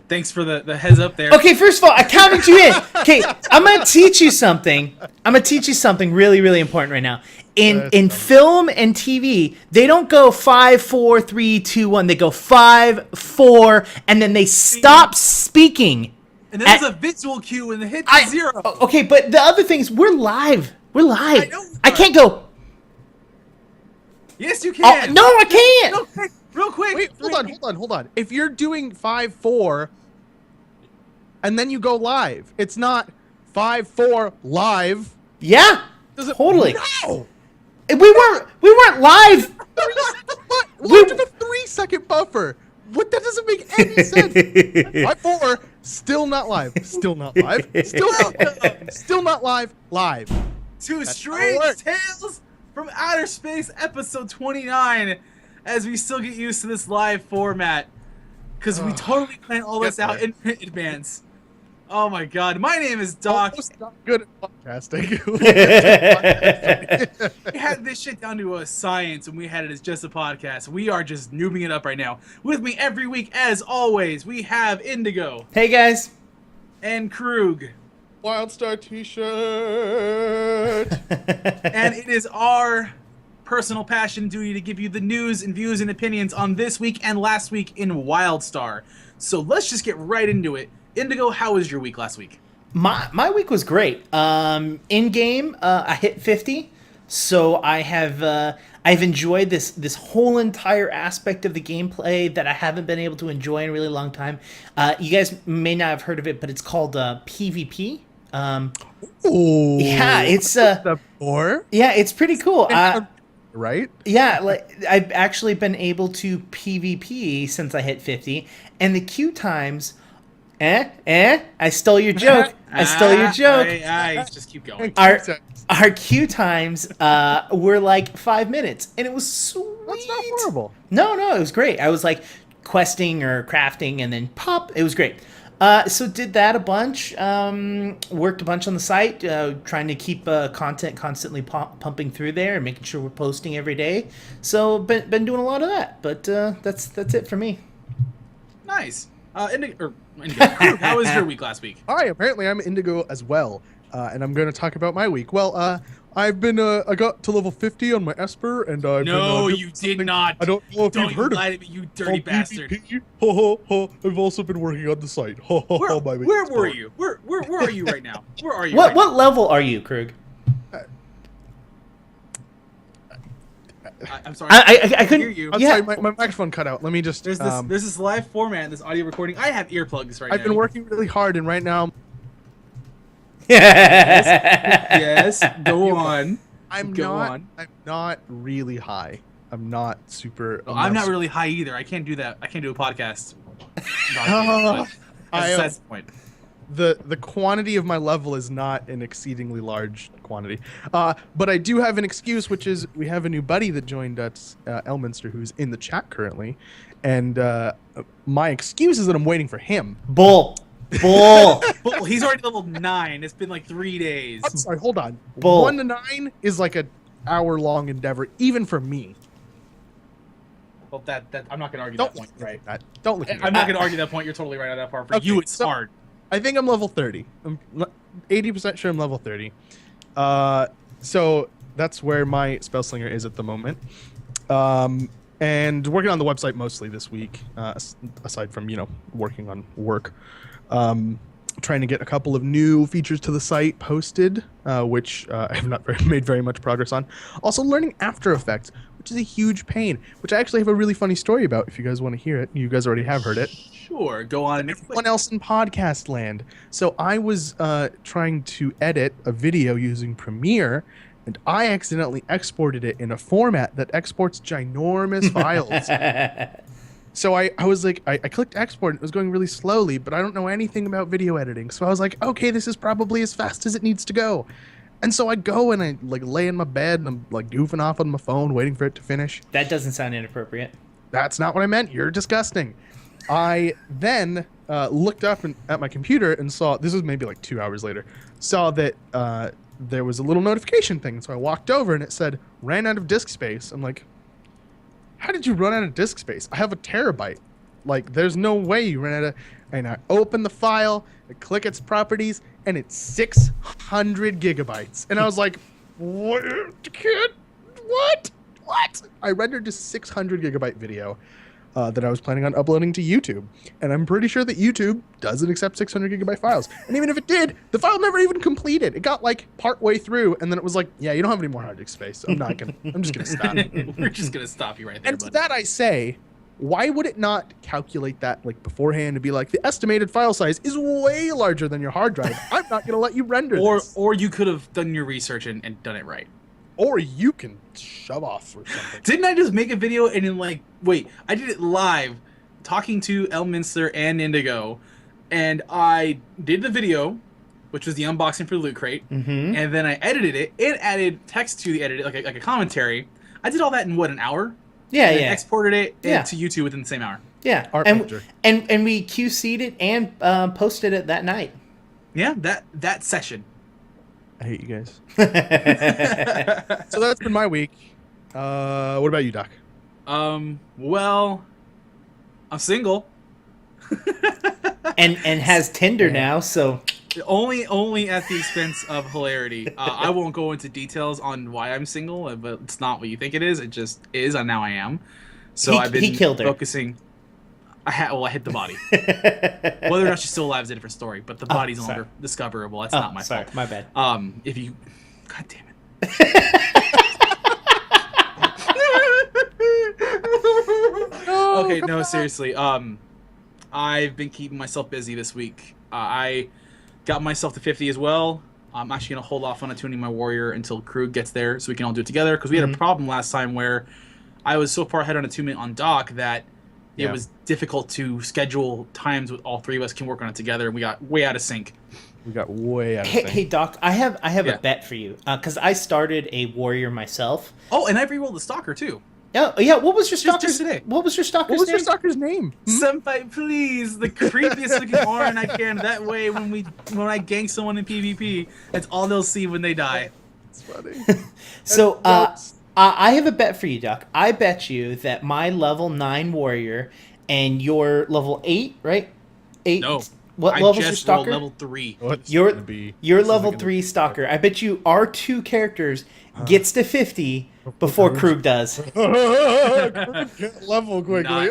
Thanks for the heads up there. Okay, first of all, I counted you in. Okay, I'm gonna teach you something. I'm gonna teach you something really, really important right now. In film and TV, they don't go 5, 4, 3, 2, 1. They go 5, 4, and then they stop speaking. And then there's a visual cue when it hits 0. Okay, but the other thing is we're live. We're live. I know. I can't go. Yes, you can. Oh, no, I can't. Real quick. Wait, hold on. If you're doing 5, 4, and then you go live, it's not 5, 4 live. Yeah, totally. No. We weren't live. Why did a 3-second buffer? What? That doesn't make any sense. 5, 4, still not live. Still not live. Still not live. Live. To Strange Tales from Outer Space, episode 29. As we still get used to this live format, because we totally planned all this out in advance. Oh my god, my name is Doc. Almost not good at podcasting. We had this shit down to a science, and we had it as just a podcast. We are just noobing it up right now. With me every week, as always, we have Indigo. Hey guys. And Krug. Wildstar t-shirt. And it is our personal passion duty to give you the news and views and opinions on this week and last week in Wildstar. So let's just get right into it. Indigo, how was your week last week? My week was great. In game, I hit 50, so I've enjoyed this whole entire aspect of the gameplay that I haven't been able to enjoy in a really long time. You guys may not have heard of it, but it's called PvP. Ooh. Yeah, it's it's pretty cool. Right? Yeah, like I've actually been able to PvP since I hit 50, and the queue times. I stole your joke. I stole your joke. Just keep going. Our queue times were like 5 minutes, and it was sweet. That's not horrible. No, it was great. I was like questing or crafting, and then pop. It was great. So did that a bunch. Worked a bunch on the site, trying to keep content constantly pumping through there and making sure we're posting every day. So been doing a lot of that. But that's it for me. Nice. Indigo, how was your week last week? Hi, apparently I'm Indigo as well, and I'm going to talk about my week. Well, I've been, I got to level 50 on my Esper, and I've No, you did not. I don't know if you've heard of it. You dirty bastard. Ho, ho, ho. I've also been working on the site. Ho, ho, ho, my where were you? Where are you right now? Where are you? What level are you, Krug? I'm sorry. I couldn't hear you. I'm sorry, my microphone cut out. Let me just... There's this live format, this audio recording. I have earplugs right now. I've been working really hard, and right now... yes, go on. I'm not really high. I'm not super... I'm not really high either. I can't do that. I can't do a podcast. That's the point. The quantity of my level is not an exceedingly large quantity. But I do have an excuse, which is we have a new buddy that joined us, Elminster, who's in the chat currently. And my excuse is that I'm waiting for him. Bull. He's already level 9. It's been like 3 days. I'm sorry, hold on. Bull. 1 to 9 is like an hour-long endeavor, even for me. Well, I'm not going to argue that point. Right. Don't look at me. I'm not going to argue that point. You're totally right on that part. For you, it's hard. I think I'm level 30. I'm 80% sure I'm level 30. So that's where my Spellslinger is at the moment. And working on the website mostly this week, aside from, working on work. Trying to get a couple of new features to the site posted, which I have not made very much progress on. Also learning After Effects, which is a huge pain, which I actually have a really funny story about if you guys want to hear it. You guys already have heard it. Sure, go on. Everyone else in podcast land. So I was trying to edit a video using Premiere, and I accidentally exported it in a format that exports ginormous files. So I was like, I clicked export, and it was going really slowly, but I don't know anything about video editing. So I was like, okay, this is probably as fast as it needs to go. And so I go and I like lay in my bed and I'm like goofing off on my phone, waiting for it to finish. That doesn't sound inappropriate. That's not what I meant. You're disgusting. I then looked up at my computer and saw, this was maybe like 2 hours later, saw that there was a little notification thing. So I walked over and it said, ran out of disk space. I'm like, how did you run out of disk space? I have a terabyte. Like, there's no way you ran out of. And I open the file, I click its properties, and it's 600 gigabytes. And I was like, what? What? I rendered a 600 gigabyte video that I was planning on uploading to YouTube. And I'm pretty sure that YouTube doesn't accept 600 gigabyte files. And even if it did, the file never even completed. It got like part way through, and then it was like, yeah, you don't have any more hard disk space. So I'm just gonna stop. We're just gonna stop you right there. And to that I say, why would it not calculate that like beforehand to be like, the estimated file size is way larger than your hard drive. I'm not gonna let you render this. Or you could have done your research and done it right. Or you can shove off or something. Didn't I just make a video and then like, wait, I did it live, talking to Elminster and Indigo, and I did the video, which was the unboxing for the Loot Crate, and then I edited it. It added text to the edit, like a commentary. I did all that in what, an hour? Yeah, and yeah. Exported it to YouTube within the same hour. Yeah, and we QC'd it and posted it that night. Yeah, that session. I hate you guys. So that's been my week. What about you, Doc? Well, I'm single. and has Tinder now, so only at the expense of hilarity. I won't go into details on why I'm single, but it's not what you think it is. It just is, and now I am. So I've been killed her. focusing. I hit the body. Whether or not she's still alive is a different story, but the body's no longer discoverable. That's not my fault. My bad. If you, God damn it. Okay, no, seriously. I've been keeping myself busy this week. I got myself to 50 as well. I'm actually gonna hold off on attuning my warrior until Krug gets there, so we can all do it together. Because we had a problem last time where I was so far ahead on attunement on Doc that it was difficult to schedule times with all three of us can work on it together, and we got way out of sync. Hey, Doc, I have a bet for you because I started a warrior myself. Oh, and I re-rolled the stalker too. Oh, yeah. What was your stalker's today? What was your stalker's name? Senpai, please, the creepiest looking Orin I can. That way, when I gank someone in PvP, that's all they'll see when they die. It's funny. So, I have a bet for you, Doc. I bet you that my level 9 warrior and your level 8, right? 8. No. What I level's just your stalker? level 3. Your level 3 stalker. I bet you our two characters gets to 50 before Krug does. Level quickly.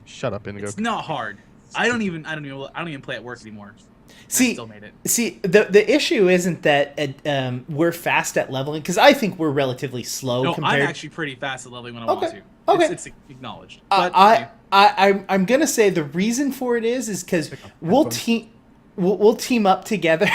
Shut up, Indigo. It's not hard. I don't even play at work anymore. See, I still made it. See, the issue isn't that we're fast at leveling, because I think we're relatively slow. No, compared... I'm actually pretty fast at leveling when I want to. Okay. It's acknowledged. But, I'm gonna say the reason for it is because we'll team up together.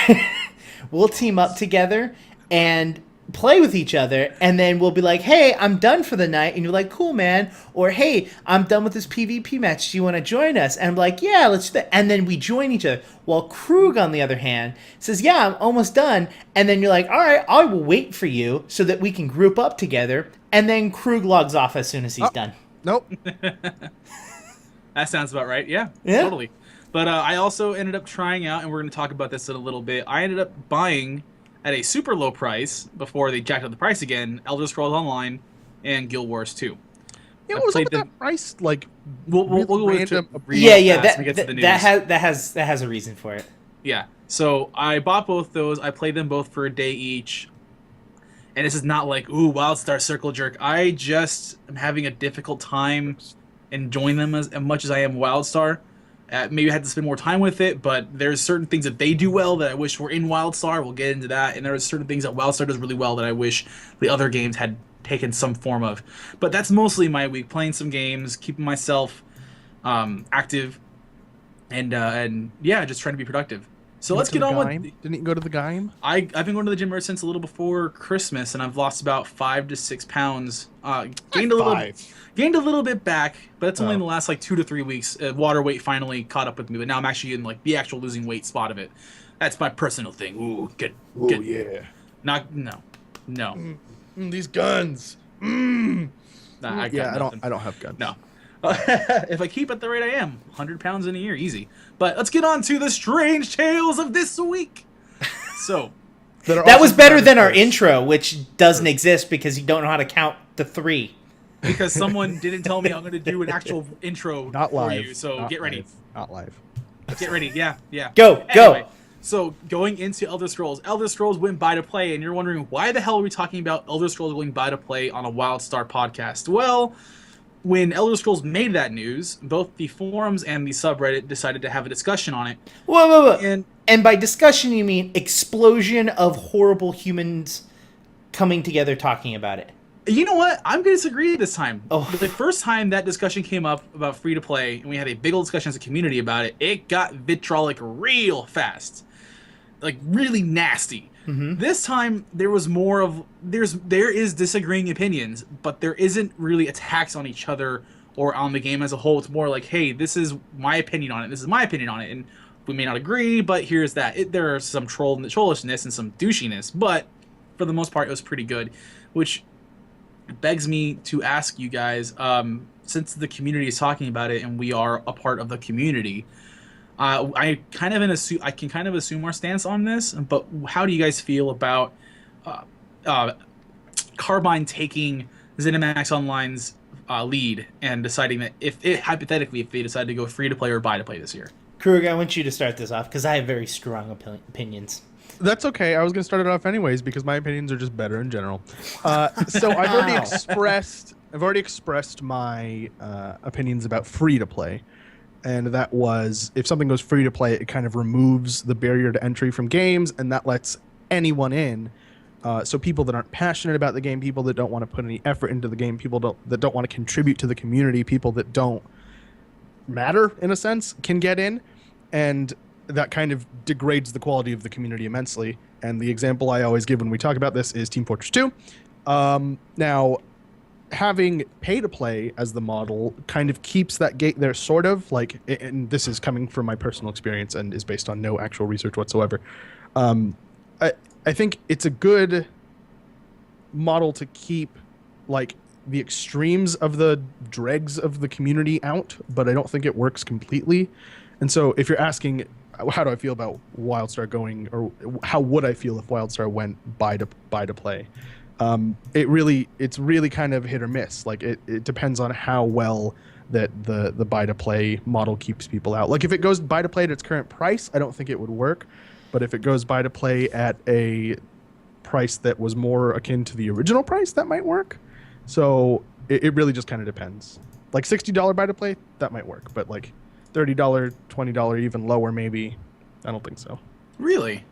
We'll team up together and play with each other, and then we'll be like, hey, I'm done for the night, and you're like, cool, man. Or, hey, I'm done with this PvP match, do you want to join us? And I'm like, yeah, let's do that. And then we join each other. While Krug, on the other hand, says, yeah, I'm almost done. And then you're like, all right, I will wait for you so that we can group up together. And then Krug logs off as soon as he's done. Nope. That sounds about right. Yeah, totally. But I also ended up trying out, and we're going to talk about this in a little bit, I ended up buying at a super low price before they jacked up the price again, Elder Scrolls Online and Guild Wars 2. Yeah, what was up with that price? Like, we'll go into that has a reason for it. Yeah. So I bought both those. I played them both for a day each. And this is not like, ooh, Wildstar Circle Jerk. I just am having a difficult time enjoying them as much as I am Wildstar. Maybe I had to spend more time with it, but there's certain things that they do well that I wish were in Wildstar. We'll get into that. And there are certain things that Wildstar does really well that I wish the other games had taken some form of. But that's mostly my week, playing some games, keeping myself active, and yeah, just trying to be productive. So let's get on with... Didn't you go to the Gaim? I've been going to the gym ever since a little before Christmas, and I've lost about 5 to 6 pounds. Gained a little bit back, but it's only in the last like 2 to 3 weeks. Water weight finally caught up with me, but now I'm actually in like the actual losing weight spot of it. That's my personal thing. Ooh, yeah. No. These guns. Nah, I don't have guns. No. If I keep at the rate I am, 100 pounds in a year, easy. But let's get on to the strange tales of this week. So, that was better than our intro, which doesn't exist because you don't know how to count to 3. because someone didn't tell me I'm going to do an actual intro Not live. for you. So Not get ready. live. Not live. Get ready. Yeah, yeah. Go. So going into Elder Scrolls went buy to play, and you're wondering why the hell are we talking about Elder Scrolls going buy to play on a Wildstar podcast? Well, when Elder Scrolls made that news, both the forums and the subreddit decided to have a discussion on it. Whoa. And by discussion, you mean explosion of horrible humans coming together talking about it. You know what? I'm going to disagree this time. Oh. The first time that discussion came up about free to play, and we had a big old discussion as a community about it, it got vitriolic real fast. Like, really nasty. Mm-hmm. This time, there was more of... There is disagreeing opinions, but there isn't really attacks on each other or on the game as a whole. It's more like, hey, this is my opinion on it. This is my opinion on it. And we may not agree, but here's that. There are some trollishness and some douchiness, but for the most part, it was pretty good. Which begs me to ask you guys, since the community is talking about it and we are a part of the community, I can kind of assume our stance on this, but how do you guys feel about Carbine taking ZeniMax Online's lead and deciding that hypothetically if they decide to go free to play or buy to play this year? Krug, I want you to start this off because I have very strong opinions. That's okay. I was going to start it off anyways because my opinions are just better in general. So I've already expressed my opinions about free to play, and that was if something goes free to play, it kind of removes the barrier to entry from games, and that lets anyone in. So people that aren't passionate about the game, people that don't want to put any effort into the game, people that don't want to contribute to the community, people that don't matter in a sense, can get in, and that kind of degrades the quality of the community immensely. And the example I always give when we talk about this is Team Fortress 2. Now, having pay-to-play as the model kind of keeps that gate there, sort of. Like, and this is coming from my personal experience and is based on no actual research whatsoever. I think it's a good model to keep, like, the extremes of the dregs of the community out, but I don't think it works completely. And so if you're asking, how do I feel about Wildstar going, or how would I feel if Wildstar went buy to play? It's really kind of hit or miss. Like it depends on how well that the buy to play model keeps people out. Like if it goes buy to play at its current price, I don't think it would work. But if it goes buy to play at a price that was more akin to the original price, that might work. So it really just kind of depends. Like $60 buy to play, that might work, but like $30, $20, even lower maybe, I don't think so. Really?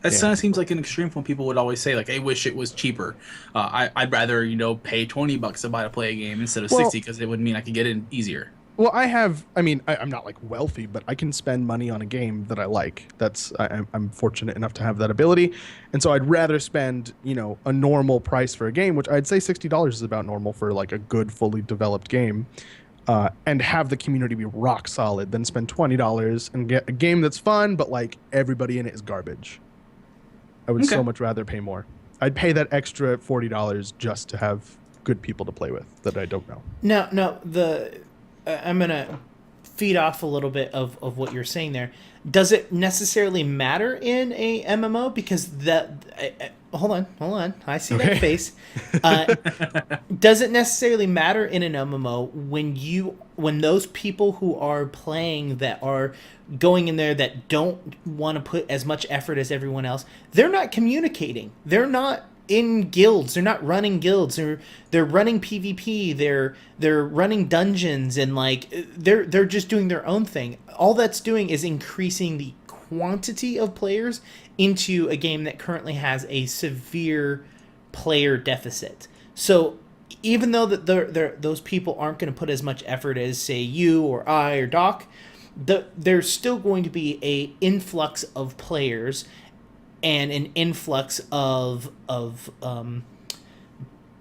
That kind of seems like an extreme when people would always say, like, I wish it was cheaper. I'd rather, pay $20 to buy to play a game instead of $60 because it would mean I could get in easier. Well, I'm not like wealthy, but I can spend money on a game that I like. I'm fortunate enough to have that ability. And so I'd rather spend, a normal price for a game, which I'd say $60 is about normal for like a good, fully developed game. And have the community be rock solid, then spend $20 and get a game that's fun, but like everybody in it is garbage. I would so much rather pay more. I'd pay that extra $40 just to have good people to play with that I don't know. No, I'm gonna feed off a little bit of what you're saying there. Does it necessarily matter in a MMO? Because hold on, I see that face. Does it necessarily matter in an MMO when those people who are playing that are going in there that don't want to put as much effort as everyone else, they're not communicating. They're not in guilds. They're not running guilds. They're running PvP. They're running dungeons, and like they're just doing their own thing. All that's doing is increasing the quantity of players into a game that currently has a severe player deficit. So even though that those people aren't going to put as much effort as say you or I or Doc, there's still going to be a influx of players and an influx of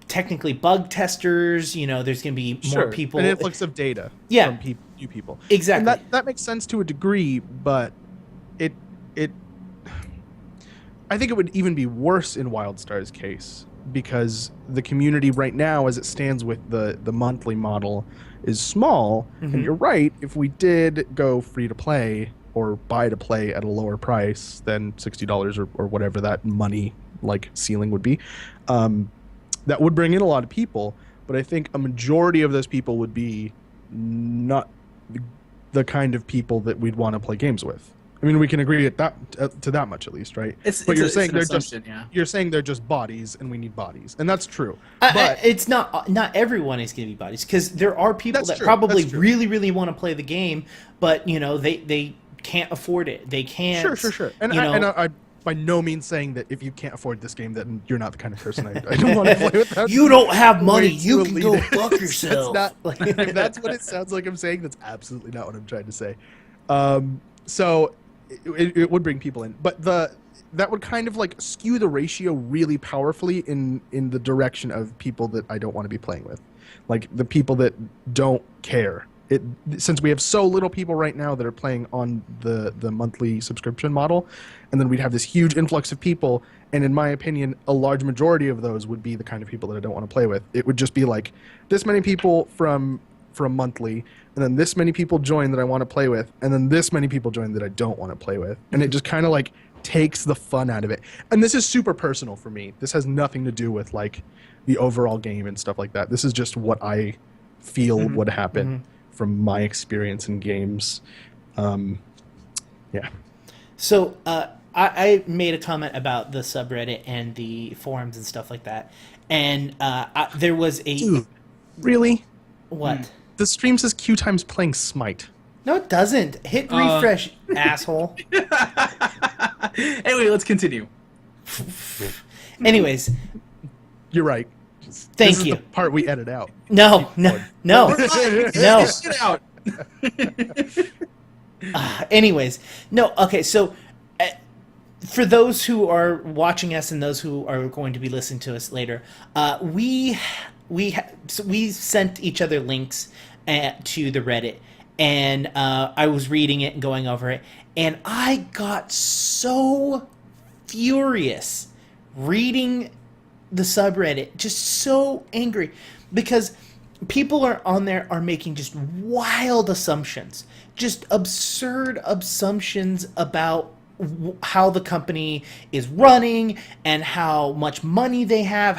technically bug testers. There's going to be more people. An influx of data from you people. Exactly. And that makes sense to a degree, but it I think it would even be worse in Wildstar's case because the community right now, as it stands with the monthly model, is small. Mm-hmm. And you're right. If we did go free to play or buy to play at a lower price than $60 or whatever that money like ceiling would be, that would bring in a lot of people. but I think a majority of those people would be not the kind of people that we'd want to play games with. I mean, we can agree at that to that much at least, right? You're saying they're just bodies, and we need bodies, and that's true. But it's not everyone is going to be bodies, because there are people that probably really, really want to play the game, but they can't afford it. They can't. Sure. And I by no means saying that if you can't afford this game, then you're not the kind of person I don't want to play with. That. You don't have money. You can go fuck yourself. If that's what it sounds like I'm saying, that's absolutely not what I'm trying to say. So it would bring people in, but that would kind of like skew the ratio really powerfully in the direction of people that I don't want to be playing with, like the people that don't care. Since we have so little people right now that are playing on the monthly subscription model, and then we'd have this huge influx of people, and in my opinion, a large majority of those would be the kind of people that I don't want to play with. It would just be like this many people from monthly, and then this many people join that I want to play with, and then this many people join that I don't want to play with, and it just kind of like takes the fun out of it. And this is super personal for me. This has nothing to do with like the overall game and stuff like that. This is just what I feel would happen from my experience in games. Yeah. So I made a comment about the subreddit and the forums and stuff like that, and there was a... Dude, really? What? The stream says Q times playing Smite. No, it doesn't. Hit refresh, asshole. Anyway, let's continue. Anyways. You're right. Thank this you. Is the part we edit out. No. Get out. Anyways. No, okay, so for those who are watching us and those who are going to be listening to us later, we sent each other links to the Reddit, and I was reading it and going over it, and I got so furious reading the subreddit, just so angry, because people on there are making just wild assumptions, just absurd assumptions about how the company is running and how much money they have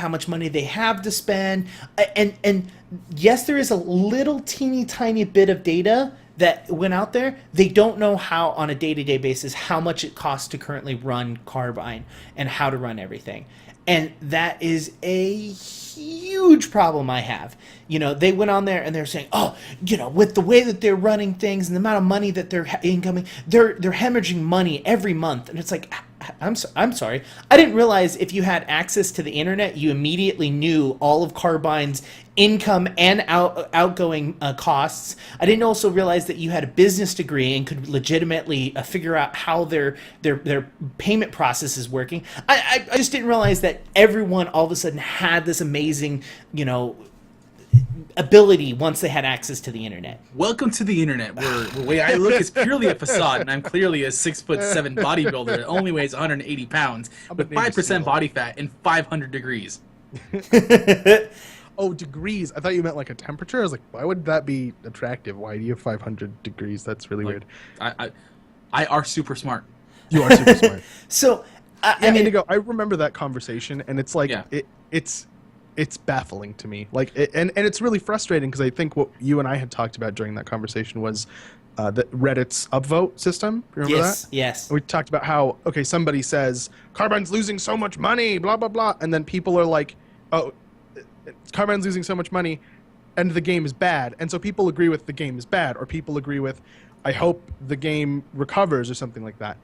to spend. And yes, there is a little teeny tiny bit of data that went out there. They don't know how on a day-to-day basis how much it costs to currently run Carbine and how to run everything. And that is a huge problem I have. They went on there and they're saying, with the way that they're running things and the amount of money that they're incoming, they're hemorrhaging money every month. And it's like, I'm sorry. I didn't realize if you had access to the internet, you immediately knew all of Carbine's income and outgoing costs. I didn't also realize that you had a business degree and could legitimately figure out how their payment process is working. I just didn't realize that everyone all of a sudden had this amazing, ability once they had access to the internet. Welcome to the internet, where the way I look is purely a facade, and I'm clearly a 6'7" bodybuilder that only weighs 180 pounds with 5% body fat and 500 degrees. Oh, degrees. I thought you meant like a temperature. I was like, why would that be attractive? Why do you have 500 degrees? That's really weird. I are super smart. You are super smart. So, I mean, I remember that conversation, and it's like, it's baffling to me. Like, and it's really frustrating, because I think what you and I had talked about during that conversation was the Reddit's upvote system. Remember that? Yes. We talked about how, okay, somebody says, Carbine's losing so much money, blah, blah, blah. And then people are like, oh, Carbine's losing so much money, and the game is bad. And so people agree with the game is bad, or people agree with, I hope the game recovers, or something like that.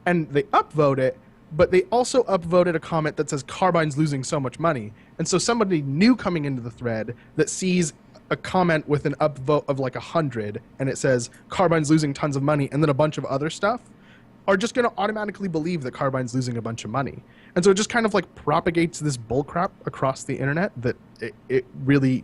And they upvote it, but they also upvoted a comment that says Carbine's losing so much money. And so somebody new coming into the thread that sees a comment with an upvote of like 100, and it says Carbine's losing tons of money, and then a bunch of other stuff, are just going to automatically believe that Carbine's losing a bunch of money. And so it just kind of like propagates this bullcrap across the internet that it really...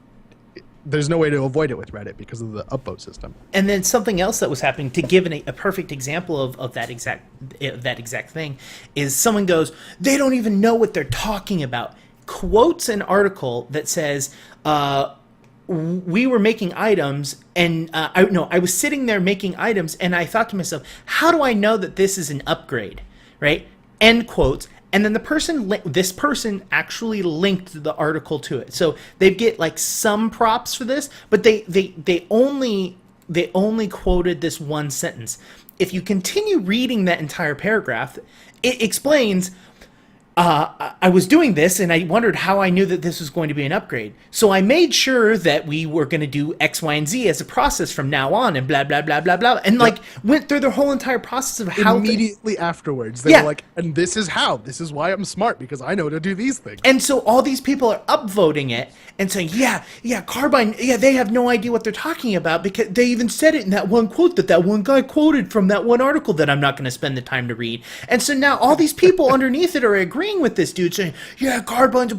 There's no way to avoid it with Reddit because of the upvote system. And then something else that was happening, to give a perfect example of that exact thing, is someone goes, they don't even know what they're talking about. Quotes an article that says, we were making items, and I was sitting there making items, and I thought to myself, how do I know that this is an upgrade, right? End quotes. and then this person actually linked the article to it. So they get like some props for this, but they only quoted this one sentence. If you continue reading that entire paragraph, it explains, I was doing this and I wondered how I knew that this was going to be an upgrade. So I made sure that we were going to do X, Y, and Z as a process from now on, and blah, blah, blah, blah, blah. And like went through the whole entire process of how immediately afterwards. They were like, and this is why I'm smart, because I know to do these things. And so all these people are upvoting it and saying, yeah, Carbine, they have no idea what they're talking about, because they even said it in that one quote that one guy quoted from that one article that I'm not going to spend the time to read. And so now all these people underneath it are agreeing with this dude saying, yeah, Carbine's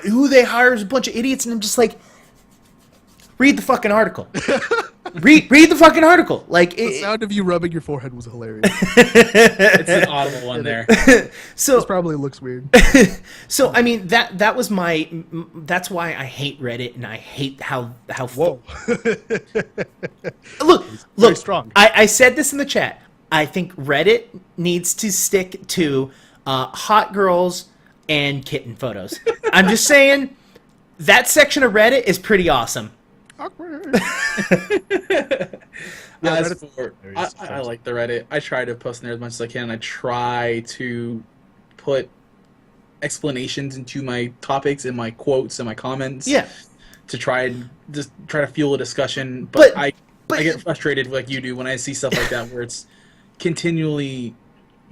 who they hire is a bunch of idiots. And I'm just like, read the fucking article. read the fucking article. Like, the sound of you rubbing your forehead was hilarious. It's an audible one there. So this probably looks weird. So I mean, that was that's why I hate Reddit, and I hate how Whoa. look Very strong. I said this in the chat. I think Reddit needs to stick to hot girls and kitten photos. I'm just saying that section of Reddit is pretty awesome. Awkward. I like the Reddit. I try to post in there as much as I can. I try to put explanations into my topics and my quotes and my comments. Yeah. To try to fuel a discussion. But I get frustrated like you do when I see stuff like that where it's continually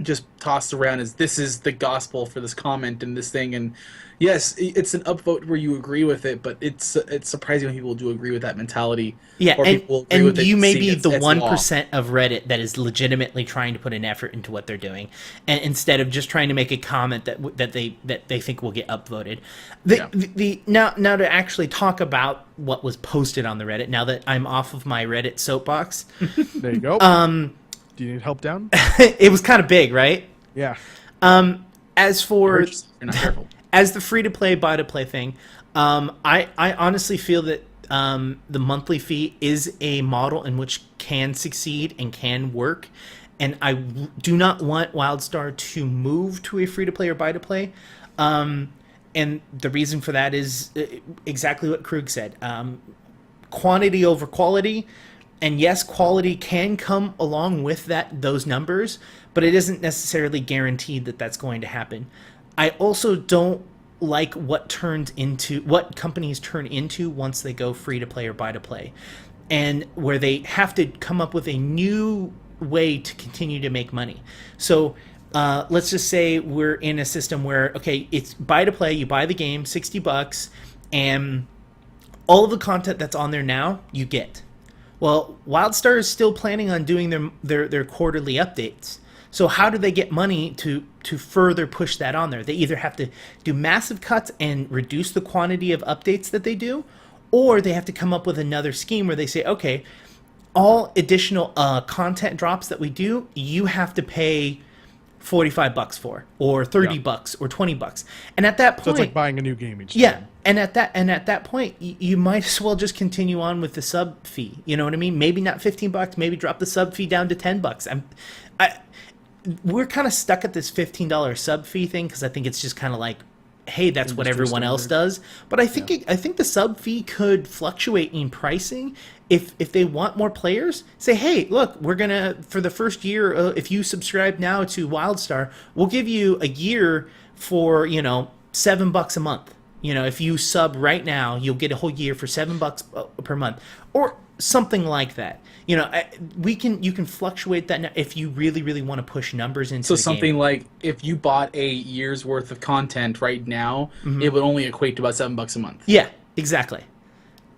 just tossed around as this is the gospel for this comment and this thing. And yes, it's an upvote where you agree with it, but it's surprising when people do agree with that mentality. Yeah, or and you may be the 1% of Reddit that is legitimately trying to put an effort into what they're doing, and instead of just trying to make a comment that they think will get upvoted. Now to actually talk about what was posted on the Reddit. Now that I'm off of my Reddit soapbox, there you go. Do you need help down? It was kind of big, right? Yeah. As for You're not careful. As the free-to-play, buy-to-play thing, I honestly feel that the monthly fee is a model in which can succeed and can work, and I do not want Wildstar to move to a free-to-play or buy-to-play, and the reason for that is exactly what Krug said. Quantity over quality. And yes, quality can come along with those numbers, but it isn't necessarily guaranteed that that's going to happen. I also don't like what companies turn into once they go free to play or buy to play, and where they have to come up with a new way to continue to make money. So let's just say we're in a system where, okay, it's buy to play, you buy the game, $60, and all of the content that's on there now you get. Well, Wildstar is still planning on doing their quarterly updates. So how do they get money to further push that on there? They either have to do massive cuts and reduce the quantity of updates that they do, or they have to come up with another scheme where they say, okay, all additional content drops that we do, you have to pay $45 for, or $30 or $20. And at that point, so it's like buying a new game each yeah. time. And at that point, you might as well just continue on with the sub fee. You know what I mean? Maybe not $15. Maybe drop the sub fee down to $10. We're kind of stuck at this $15 sub fee thing because I think it's just kind of like, hey, that's what everyone else does. But I think I think the sub fee could fluctuate in pricing if they want more players. Say, hey, look, we're gonna for the first year, if you subscribe now to Wildstar, we'll give you a year for $7 a month. If you sub right now, you'll get a whole year for $7 per month, or something like that. You can fluctuate that if you really, really want to push numbers into the something game. Like if you bought a year's worth of content right now, it would only equate to about $7 a month. Yeah, exactly.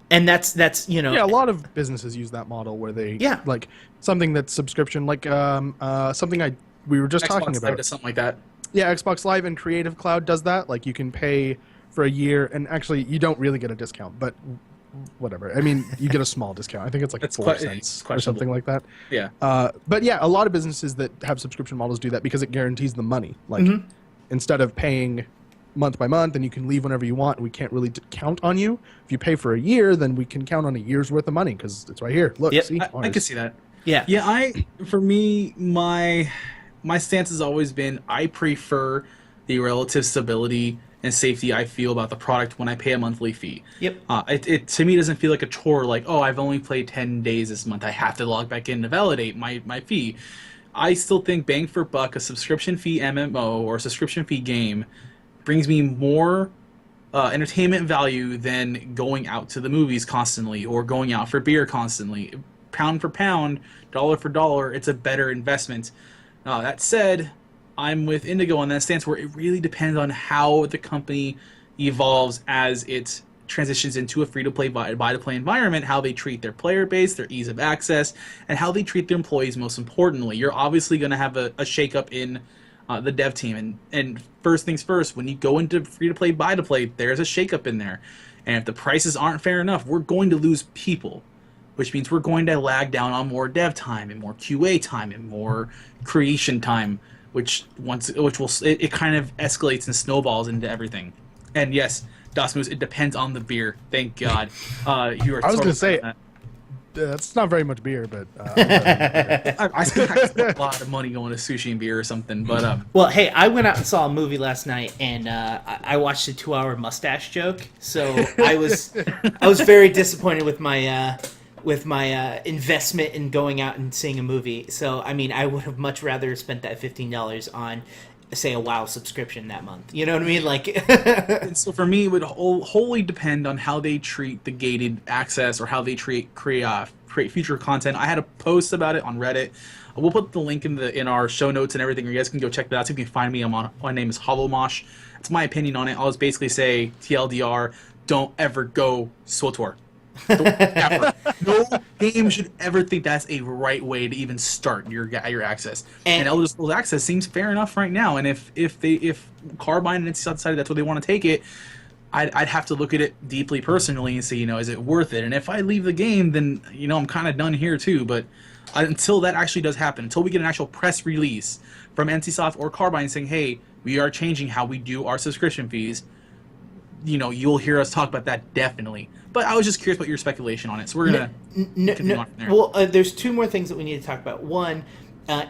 And that's yeah, a lot of businesses use that model where they like something that's subscription, like something we were just Xbox talking Live about. does something like that. Yeah, Xbox Live and Creative Cloud does that. Like you can pay for a year, and actually you don't really get a discount, but whatever. I mean, you get a small discount. I think it's like 4 cents or something like that. Yeah. But yeah, a lot of businesses that have subscription models do that because it guarantees the money. Like instead of paying month by month and you can leave whenever you want, we can't really count on you. If you pay for a year, then we can count on a year's worth of money because it's right here. Look, see? I can see that. Yeah. Yeah, for me, my stance has always been I prefer the relative stability and safety I feel about the product when I pay a monthly fee. Yep. It to me doesn't feel like a chore, like, oh, I've only played 10 days this month, I have to log back in to validate my fee. I still think bang for buck, a subscription fee MMO or a subscription fee game brings me more entertainment value than going out to the movies constantly or going out for beer constantly. Pound for pound, dollar for dollar, it's a better investment. That said, I'm with Indigo on that stance where it really depends on how the company evolves as it transitions into a free-to-play, buy-to-play environment, how they treat their player base, their ease of access, and how they treat their employees most importantly. You're obviously going to have a shake-up in the dev team. And first things first, when you go into free-to-play, buy-to-play, there's a shake-up in there. And if the prices aren't fair enough, we're going to lose people, which means we're going to lag down on more dev time and more QA time and more creation time, which it kind of escalates and snowballs into everything. And yes, Dosmus, it depends on the beer. Thank God. You are. I was going to say, that's not very much beer, but I spent a lot of money going to sushi and beer or something. But well, hey, I went out and saw a movie last night, and I watched a 2-hour mustache joke. So I was very disappointed with my investment in going out and seeing a movie. So I mean, I would have much rather spent that $15 on, say, a WoW subscription that month. You know what I mean? Like, and so for me, it would wholly depend on how they treat the gated access or how they create future content. I had a post about it on Reddit. We'll put the link in our show notes and everything. You guys can go check that out. So you can find me. My name is HollowMosh. It's my opinion on it. I'll just basically say TLDR: don't ever go SWTOR. Ever. No game should ever think that's a right way to even start your access. And Elder Scrolls Access seems fair enough right now. And if Carbine and NC decided that's where they want to take it, I'd have to look at it deeply personally and say, is it worth it? And if I leave the game, then I'm kind of done here too. But until that actually does happen, until we get an actual press release from NCSoft or Carbine saying, hey, we are changing how we do our subscription fees, you'll hear us talk about that definitely. But I was just curious about your speculation on it, so we're gonna continue on from there. Well, there's two more things that we need to talk about. One,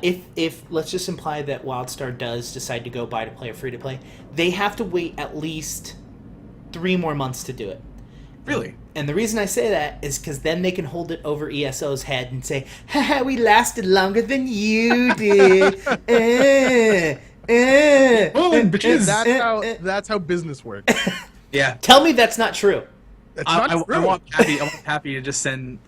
if let's just imply that Wildstar does decide to go buy to play or free to play, they have to wait at least 3 more months to do it. Really? And the reason I say that is because then they can hold it over ESO's head and say, "Haha, we lasted longer than you did." That's how business works. Yeah. Tell me that's not true. That's not true. I want Pappy to just send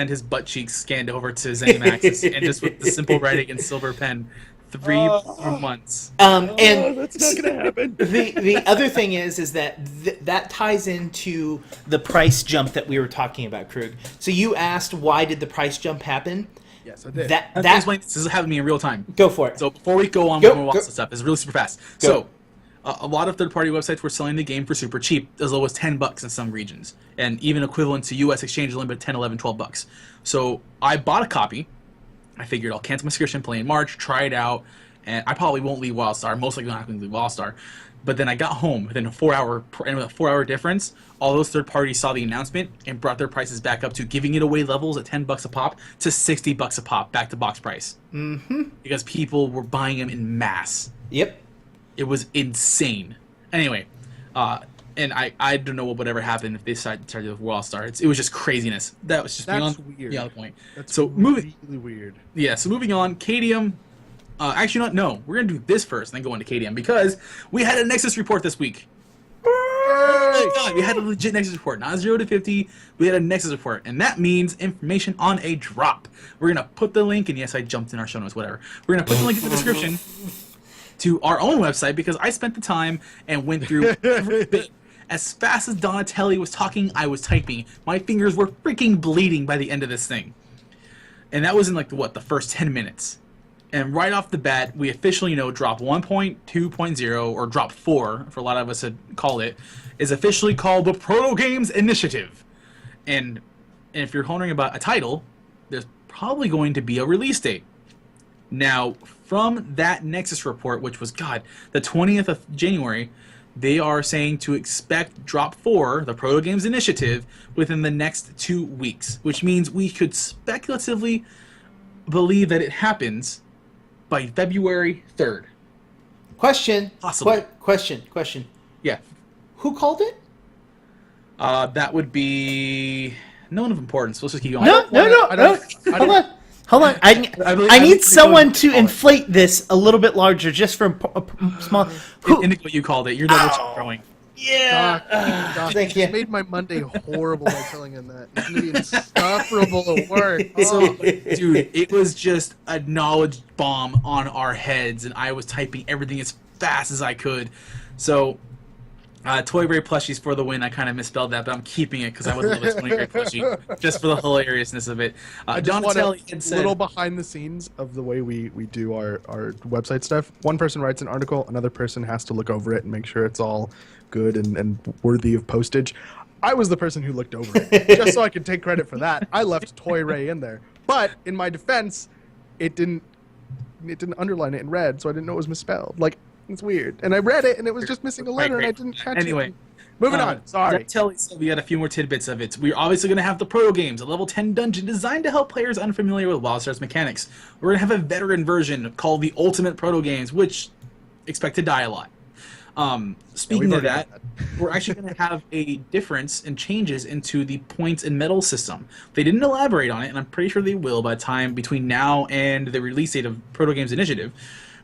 his butt cheeks scanned over to ZeniMax and just with the simple writing and silver pen, 3 more months. And that's not gonna happen. The other thing is that that ties into the price jump that we were talking about, Krug. So you asked, why did the price jump happen? Yes, I did. This is happening to me in real time. Go for it. So before we go on, we're gonna watch this stuff. It's really super fast. Go. So a lot of third-party websites were selling the game for super cheap, as low as $10 in some regions, and even equivalent to U.S. exchange limit, 10, 11, $12. So I bought a copy. I figured I'll cancel my subscription, play in March, try it out, and I probably won't leave Wildstar. Most likely not going to leave Wildstar. But then I got home within a 4-hour difference. All those third parties saw the announcement and brought their prices back up to giving it away levels at $10 a pop to $60 a pop, back to box price. Mm-hmm. Because people were buying them in mass. Yep. It was insane. Anyway, and I don't know what would ever happen if they decided to with Wildstar. It was just craziess. That was just That's beyond weird. the point. That's so really weird. Yeah. So moving on, KDM. Actually, no. We're gonna do this first, and then go into KDM because we had a Nexus report this week. Oh my God, we had a legit Nexus report, not 0 to 50. We had a Nexus report, and that means information on a drop. We're gonna put the link, and yes, I jumped in our show notes, whatever. We're gonna put the link in the description to our own website because I spent the time and went through every bit. As fast as Donatelli was talking, I was typing. My fingers were freaking bleeding by the end of this thing. And that was in the first 10 minutes. And right off the bat, we officially know drop 1.2.0, or drop 4, for a lot of us had called it, is officially called the Protogames Initiative. And if you're wondering about a title, there's probably going to be a release date. Now, from that Nexus report, which was, the 20th of January, they are saying to expect Drop 4, the Protogames Initiative, within the next 2 weeks, which means we could speculatively believe that it happens by February 3rd. Question. Possibly. Question. Yeah. Who called it? That would be no one of importance. Let's just keep going. No. Hold on. I need someone to inflate this a little bit larger, just for a small. Indigo, you called it. You're the growing. Yeah. Doc, Thank you you. made my Monday horrible by telling him that. It's gonna be insufferable at work. So, dude, it was just a knowledge bomb on our heads, and I was typing everything as fast as I could. So, Toy Ray plushies for the win. I kind of misspelled that, but I'm keeping it because I would love a Toy Ray plushie just for the hilariousness of it. I just want Donatelli a had said, little behind the scenes of the way we do our website stuff. One person writes an article, another person has to look over it and make sure it's all good and worthy of postage. I was the person who looked over it, just so I could take credit for that. I left Toy Ray in there, but in my defense, it didn't underline it in red, so I didn't know it was misspelled. Like, it's weird. And I read it, and it was just missing a letter, and I didn't catch it. Anyway, moving on. Sorry. Donatelli said we got a few more tidbits of it. We're obviously going to have the Protogames, a level 10 dungeon designed to help players unfamiliar with Wildstar's mechanics. We're going to have a veteran version called the Ultimate Protogames, which expect to die a lot. Speaking of that, we're actually going to have a difference and changes into the points and medal system. They didn't elaborate on it, and I'm pretty sure they will by the time between now and the release date of Protogames Initiative.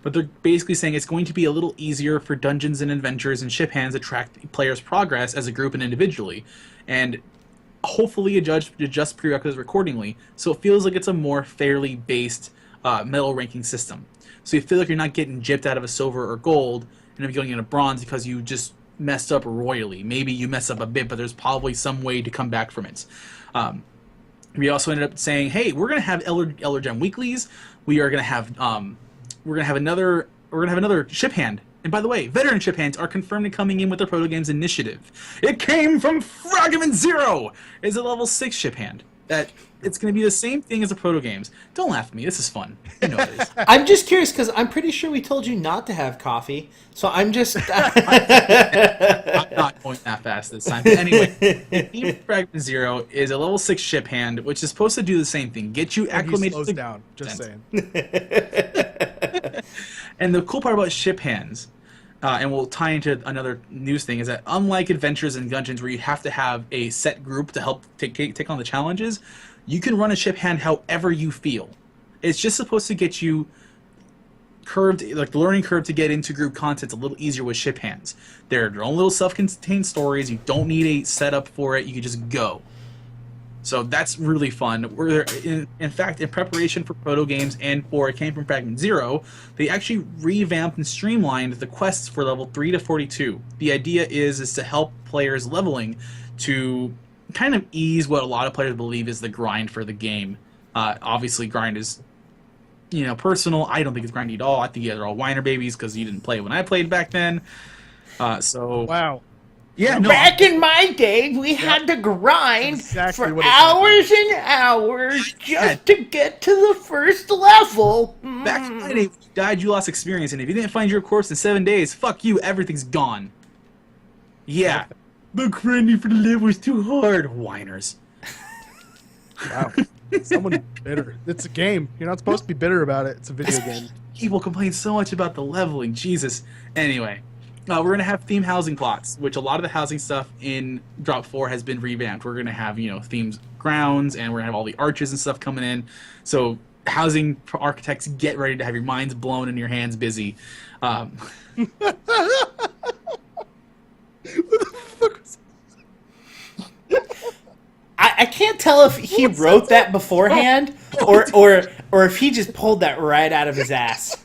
But they're basically saying it's going to be a little easier for dungeons and adventures and ship hands to track players' progress as a group and individually, and hopefully adjust prerequisites accordingly, so it feels like it's a more fairly based medal ranking system. So you feel like you're not getting gypped out of a silver or gold, and if you're going into bronze because you just messed up royally. Maybe you mess up a bit, but there's probably some way to come back from it. We also ended up saying, hey, we're going to have Elder Gem weeklies. We are going to have another ship hand. And by the way, veteran ship hands are confirmed to coming in with the Protogames initiative. It came from Fragment Zero. It's a level 6 ship hand. That it's going to be the same thing as the Protogames. Don't laugh at me. This is fun. You know it is. I'm just curious because I'm pretty sure we told you not to have coffee. So I'm just. I'm not going that fast this time. But anyway, Fragment Zero is a level 6 ship hand, which is supposed to do the same thing. Get you acclimated. He slows down. Just saying. And the cool part about ship hands, and we'll tie into another news thing, is that unlike adventures and dungeons where you have to have a set group to help take on the challenges, you can run a ship hand however you feel. It's just supposed to get you curved, like the learning curve to get into group content's a little easier with ship hands. They're their own little self-contained stories. You don't need a setup for it. You can just go. So that's really fun. In fact, in preparation for Protogames and for It Came From Fragment Zero, they actually revamped and streamlined the quests for level 3 to 42. The idea is to help players leveling to kind of ease what a lot of players believe is the grind for the game. Obviously, grind is, personal. I don't think it's grindy at all. I think you guys are all whiner babies because you didn't play when I played back then. Wow. Yeah, no. Back in my day, we had to grind exactly for hours and hours just to get to the first level. Back in my day, if you died, you lost experience, and if you didn't find your course in 7 days, fuck you, everything's gone. Yeah. The grinding for the level was too hard. Whiners. Wow. Someone bitter. It's a game. You're not supposed to be bitter about it. It's a video game. People complain so much about the leveling. Jesus. Anyway. We're going to have theme housing plots, which a lot of the housing stuff in Drop 4 has been revamped. We're going to have, themes grounds, and we're going to have all the arches and stuff coming in. So housing architects, get ready to have your minds blown and your hands busy. What the fuck was I can't tell if he wrote that beforehand or if he just pulled that right out of his ass.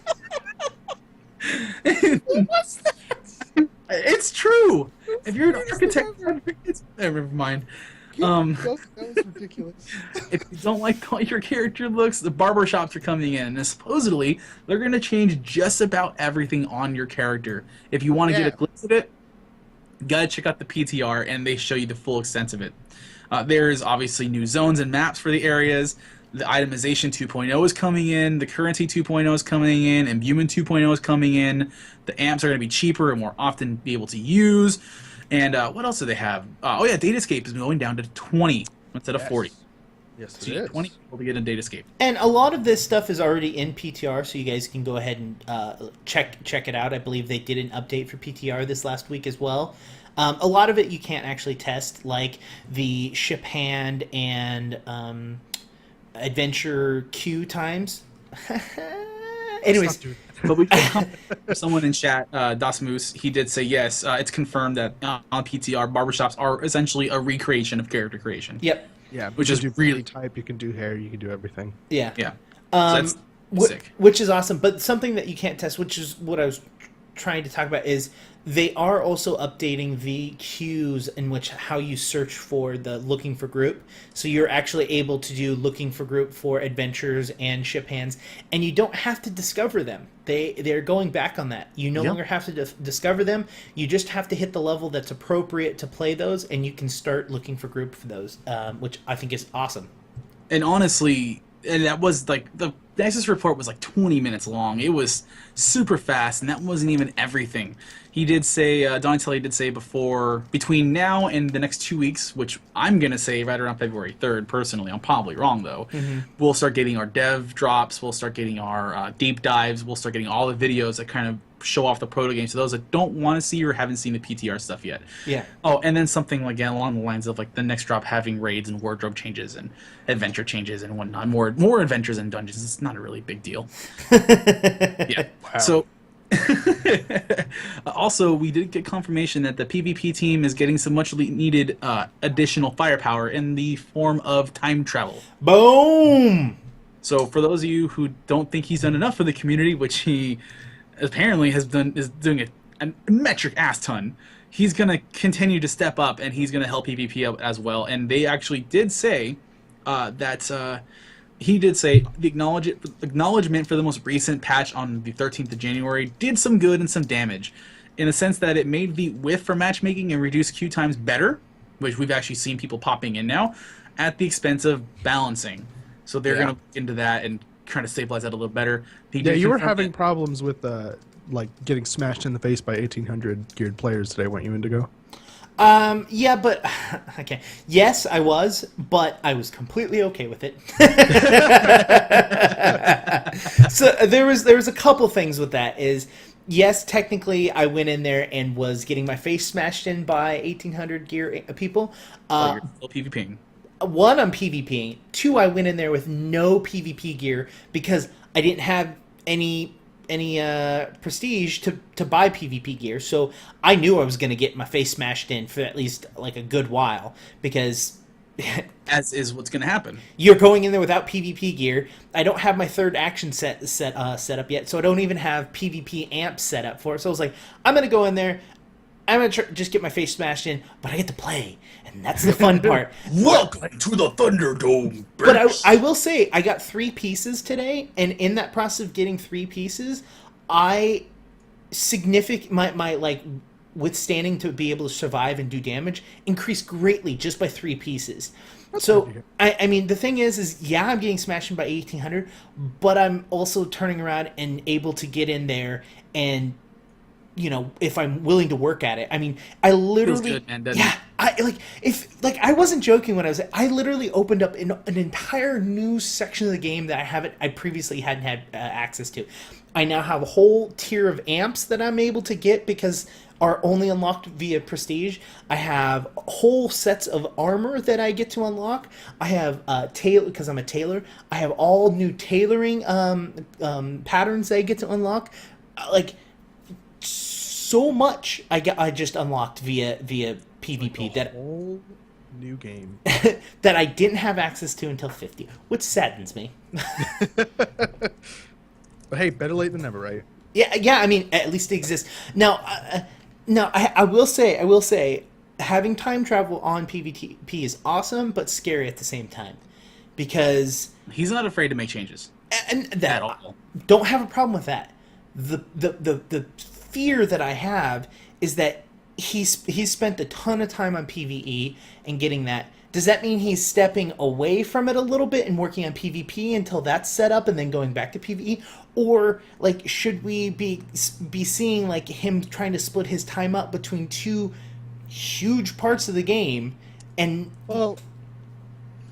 What's that? It's true. If you're an architect, never mind. That was ridiculous. If you don't like how your character looks, the barber shops are coming in, and supposedly they're going to change just about everything on your character. If you want to get a glimpse of it, gotta check out the PTR, and they show you the full extent of it. There's obviously new zones and maps for the areas. The itemization 2.0 is coming in. The currency 2.0 is coming in. Imbuement 2.0 is coming in. The amps are going to be cheaper and more often be able to use. And what else do they have? Datascape is going down to 20 instead of 40. Yes, So you need 20 people to get a date escape. And a lot of this stuff is already in PTR, so you guys can go ahead and check it out. I believe they did an update for PTR this last week as well. A lot of it you can't actually test, like the ship hand and adventure queue times. Anyways, but we did someone in chat, Das Moose, he did say yes. It's confirmed that on PTR, barbershops are essentially a recreation of character creation. Yep. Yeah, which is really type. You can do hair. You can do everything. Yeah. Yeah. So that's sick. Which is awesome. But something that you can't test, which is what I was trying to talk about, is they are also updating the queues in which how you search for the looking for group. So you're actually able to do looking for group for adventures and ship hands, and you don't have to discover them. They're going back on that. You no longer have to discover them. You just have to hit the level that's appropriate to play those, and you can start looking for group for those, which I think is awesome. And honestly, and that was like the Nexus report was like 20 minutes long. It was super fast, and that wasn't even everything. He did say, Donatelli did say between now and the next 2 weeks, which I'm going to say right around February 3rd, personally. I'm probably wrong, though. Mm-hmm. We'll start getting our dev drops. We'll start getting our deep dives. We'll start getting all the videos that kind of show off the Protogames to those that don't want to see or haven't seen the PTR stuff yet. Yeah. Oh, and then something again along the lines of like the next drop having raids and wardrobe changes and adventure changes and whatnot. More adventures and dungeons. It's not a really big deal. Yeah. Wow. So also, we did get confirmation that the PvP team is getting some much needed additional firepower in the form of time travel. Boom! So for those of you who don't think he's done enough for the community, which he apparently is doing a metric ass ton, he's going to continue to step up, and he's going to help PvP out as well. And they actually did say that he did say the acknowledgement for the most recent patch on the 13th of January did some good and some damage, in the sense that it made the width for matchmaking and reduced queue times better, which we've actually seen people popping in now, at the expense of balancing. So they're going to look into that and try to stabilize that a little better. You were having problems with like getting smashed in the face by 1800 geared players today, weren't you, Indigo? Yeah, but okay. Yes, I was, but I was completely okay with it. So there was a couple things with that. Is yes, technically I went in there and was getting my face smashed in by 1800 gear people. You're still PvPing. One, I'm PvPing. Two, I went in there with no PvP gear because I didn't have any prestige to buy PvP gear, so I knew I was going to get my face smashed in for at least like a good while, because as is what's going to happen. You're going in there without PvP gear. I don't have my third action set up yet, so I don't even have PvP amps set up for it. So I was like, I'm going to go in there, I'm going to just get my face smashed in, but I get to play, and that's the fun part. Welcome to the Thunderdome, bitch. But I will say, I got 3 pieces today, and in that process of getting 3 pieces, my like withstanding to be able to survive and do damage increased greatly just by 3 pieces. That's so, I mean, the thing is yeah, I'm getting smashed by 1800, but I'm also turning around and able to get in there and, you know, if I'm willing to work at it. I mean, I literally, good, man, yeah, I wasn't joking when I literally opened up an entire new section of the game that I previously hadn't had access to. I now have a whole tier of amps that I'm able to get because are only unlocked via prestige. I have whole sets of armor that I get to unlock. I have tailor, because I'm a tailor. I have all new tailoring patterns that I get to unlock. Like, so much I just unlocked via PvP, like that whole new game that I didn't have access to until 50, which saddens me. But hey, better late than never, right? Yeah. I mean, at least it exists now. I will say, having time travel on PvP is awesome, but scary at the same time, because he's not afraid to make changes, and that at all. Don't have a problem with that. The fear that I have is that he's spent a ton of time on PvE and getting that. Does that mean he's stepping away from it a little bit and working on PvP until that's set up and then going back to PvE? Or, like, should we be seeing, like, him trying to split his time up between 2 huge parts of the game? And well,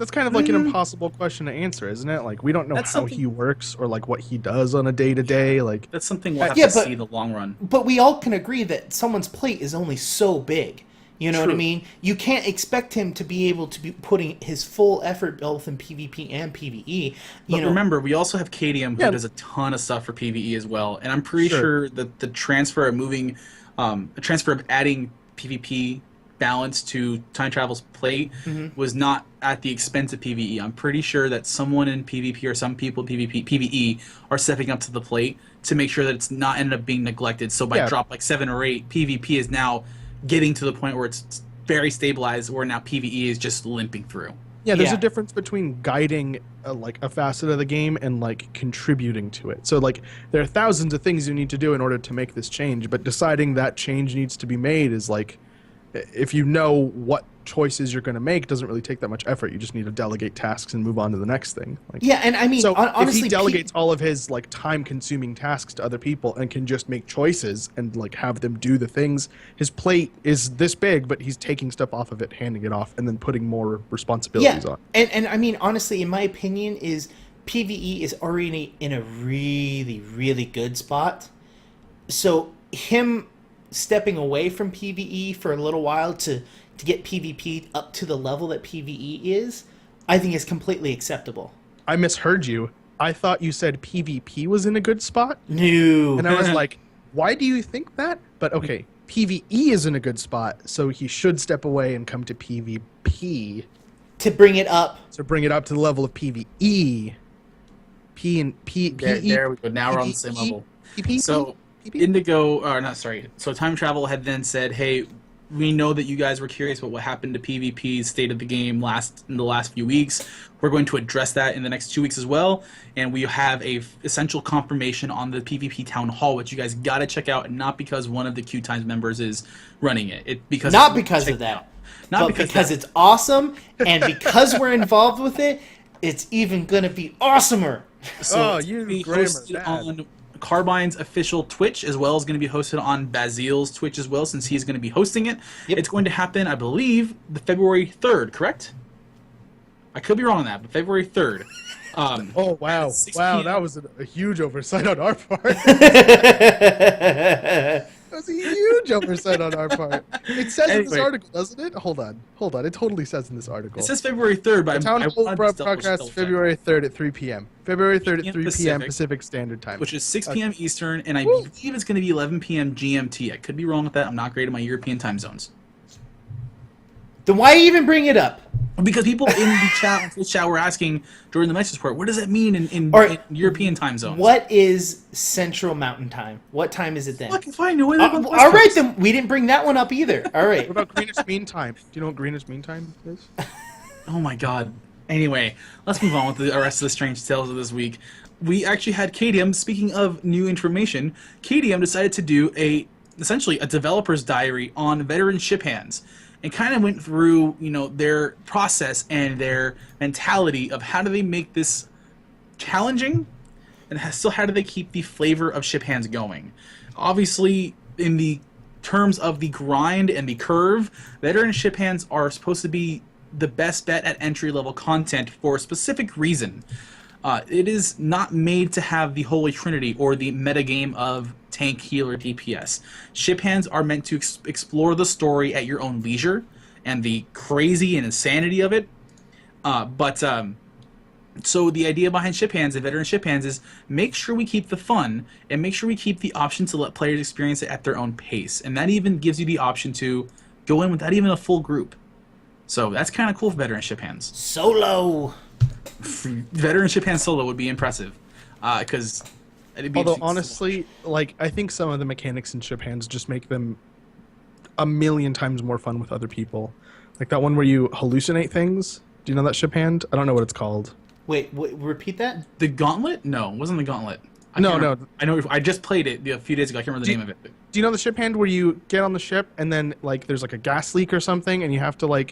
That's kind of like an impossible question to answer, isn't it? Like, we don't know how he works or like what he does on a day-to-day. Like, that's something we'll have to see in the long run. But we all can agree that someone's plate is only so big. You know what I mean? You can't expect him to be able to be putting his full effort both in PvP and PvE. But remember, we also have KDM who does a ton of stuff for PvE as well. And I'm pretty sure that the transfer of adding PvP balance to Time Travel's plate was not at the expense of PvE. I'm pretty sure that someone in PvP or some people in PvE are stepping up to the plate to make sure that it's not ended up being neglected. So by drop like 7 or 8, PvP is now getting to the point where it's very stabilized, where now PvE is just limping through. Yeah, there's a difference between guiding like a facet of the game and like contributing to it. So like there are thousands of things you need to do in order to make this change, but deciding that change needs to be made is like, if you know what choices you're going to make, it doesn't really take that much effort. You just need to delegate tasks and move on to the next thing. Like, yeah, and I mean, so honestly, if he delegates all of his like time-consuming tasks to other people and can just make choices and like have them do the things, his plate is this big, but he's taking stuff off of it, handing it off, and then putting more responsibilities on. And I mean, honestly, in my opinion, is PvE is already in a really, really good spot. So him stepping away from PvE for a little while to get PvP up to the level that PvE is, I think is completely acceptable. I misheard you. I thought you said PvP was in a good spot. No. And I was like, why do you think that? But okay, PvE is in a good spot, so he should step away and come to PvP. To bring it up. To bring it up to the level of PvE. There we go. Now we're on the same level. So So Time Travel had then said, hey, we know that you guys were curious about what happened to PvP's state of the game in the last few weeks. We're going to address that in the next 2 weeks as well, and we have a essential confirmation on the PvP Town Hall, which you guys got to check out, and not because one of the Q Times members is running it. Because it's awesome, and because we're involved with it, it's even going to be awesomer. So you hosted on Carbine's official Twitch, as well as going to be hosted on Basil's Twitch as well, since he's going to be hosting it. Yep. It's going to happen, I believe, the February 3rd, correct? I could be wrong on that, but February 3rd. Oh, wow. Wow, that was a huge oversight on our part. That was a huge oversight on our part. It says in this article, doesn't it? Hold on. It totally says in this article. It says February 3rd, but the Town Hall broadcast February 3rd at 3 p.m. February 3rd at 3 p.m. Pacific Standard Time. Which is 6 p.m. Eastern, and I believe it's going to be 11 p.m. GMT. I could be wrong with that. I'm not great at my European time zones. Then why even bring it up? Because people in the chat were asking during the message report, what does that mean in European time zones? What is Central Mountain Time? What time is it then? Fuck if I know it. All right, then we didn't bring that one up either. All right. What about Greenwich Mean Time? Do you know what Greenwich Mean Time is? Oh my god. Anyway, let's move on with the rest of the strange tales of this week. We actually had KDM, speaking of new information, KDM decided to do essentially a developer's diary on Veteran Shiphands. And kind of went through, their process and their mentality of how do they make this challenging, and still how do they keep the flavor of Shiphands going. Obviously, in the terms of the grind and the curve, Veteran Shiphands are supposed to be the best bet at entry-level content for a specific reason. It is not made to have the Holy Trinity or the metagame of tank, healer, DPS. Shiphands are meant to explore the story at your own leisure and the crazy and insanity of it. So the idea behind Shiphands and Veteran Shiphands is make sure we keep the fun and make sure we keep the option to let players experience it at their own pace. And that even gives you the option to go in without even a full group. So that's kind of cool for Veteran Shiphands. Solo! Veteran Shiphands solo would be impressive. Because... Although, honestly, I think some of the mechanics in Shiphands just make them a million times more fun with other people. Like that one where you hallucinate things. Do you know that Shiphand? I don't know what it's called. Wait, repeat that? The Gauntlet? No, it wasn't the Gauntlet. No. I know. I just played it a few days ago. I can't remember the name of it. Do you know the Shiphand where you get on the ship and then, there's, a gas leak or something and you have to,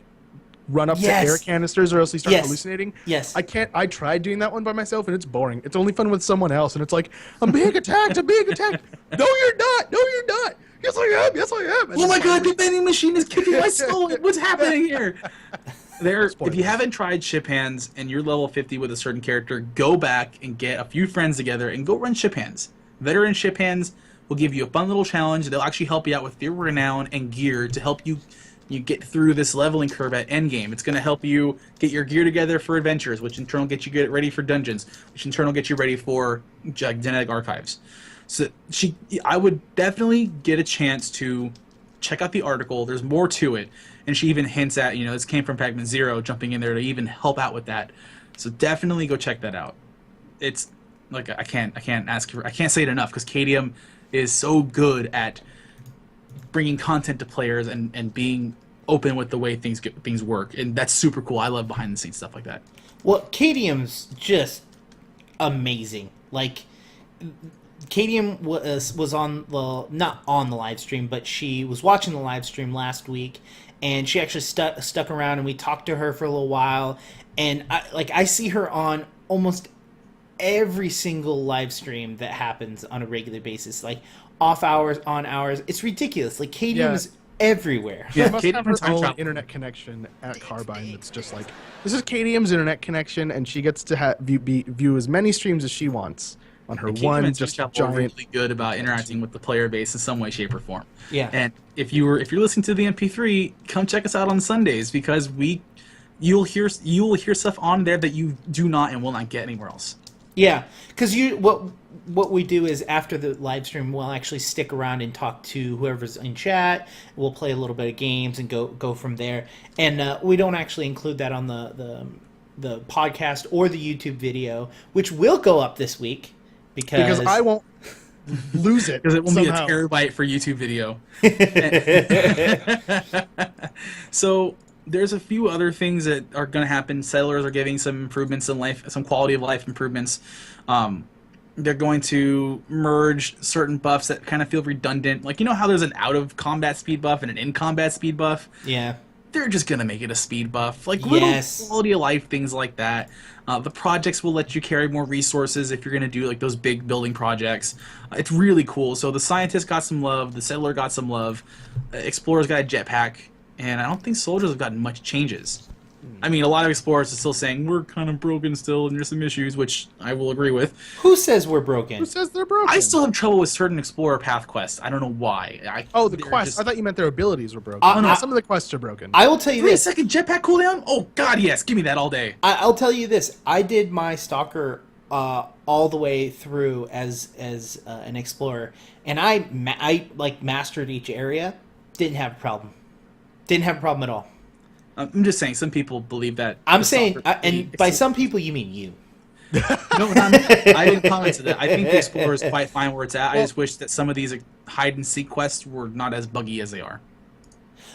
run up to air canisters or else you start hallucinating? Yes. I tried doing that one by myself and it's boring. It's only fun with someone else and it's like, I'm being attacked. No, you're not. Yes, I am. Oh my god, the vending machine is kicking my skull. What's happening here? If you haven't tried Ship Hands and you're level 50 with a certain character, go back and get a few friends together and go run Ship Hands. Veteran Shiphands will give you a fun little challenge. They'll actually help you out with your renown and gear to help you get through this leveling curve at endgame. It's going to help you get your gear together for adventures, which in turn will get you ready for dungeons, which in turn will get you ready for genetic archives. So I would definitely get a chance to check out the article. There's more to it, and she even hints at, this came from Pac-Man Zero, jumping in there to even help out with that. So definitely go check that out. It's like I can't say it enough, because KDM is so good at bringing content to players and being open with the way things work, and that's super cool. I love behind the scenes stuff like that. Well, KDM's just amazing. Like, KDM was on not on the live stream, but she was watching the live stream last week, and she actually stuck around, and we talked to her for a little while. And I see her on almost every single live stream that happens on a regular basis, like off hours, on hours. It's ridiculous. Like, KDM is everywhere. Yeah, she must have her own internet connection at Carbine that's just like, this is KDM's internet connection, and she gets to view as many streams as she wants on her one just giant. Really good about interacting with the player base in some way, shape, or form. Yeah. And if you're listening to the MP3, come check us out on Sundays, because you'll hear stuff on there that you do not and will not get anywhere else. Yeah, because what we do is, after the live stream, we'll actually stick around and talk to whoever's in chat. We'll play a little bit of games and go from there. And we don't actually include that on the podcast or the YouTube video, which will go up this week because I won't lose it, because it will be a terabyte for YouTube video. So there's a few other things that are going to happen. Settlers are giving some improvements in life, some quality of life improvements. They're going to merge certain buffs that kind of feel redundant. Like, how there's an out-of-combat speed buff and an in-combat speed buff? Yeah. They're just going to make it a speed buff. Like, little quality of life things like that. The projects will let you carry more resources if you're going to do, like, those big building projects. It's really cool. So the scientist got some love. The settler got some love. Explorer's got a jetpack. And I don't think soldiers have gotten much changes. I mean, a lot of explorers are still saying, we're kind of broken still, and there's some issues, which I will agree with. Who says we're broken? Who says they're broken? I still have trouble with certain explorer path quests. I don't know why. The quests. I thought you meant their abilities were broken. Some of the quests are broken. I will tell you this. 3-second jetpack cooldown? Oh, God, yes. Give me that all day. I'll tell you this. I did my Stalker all the way through as an explorer, and I mastered each area. Didn't have a problem. Didn't have a problem at all. I'm just saying, some people believe that. I'm saying, and by some people, you mean you. No, I didn't comment to that. I think the Explorer is quite fine where it's at. I just wish that some of these hide-and-seek quests were not as buggy as they are.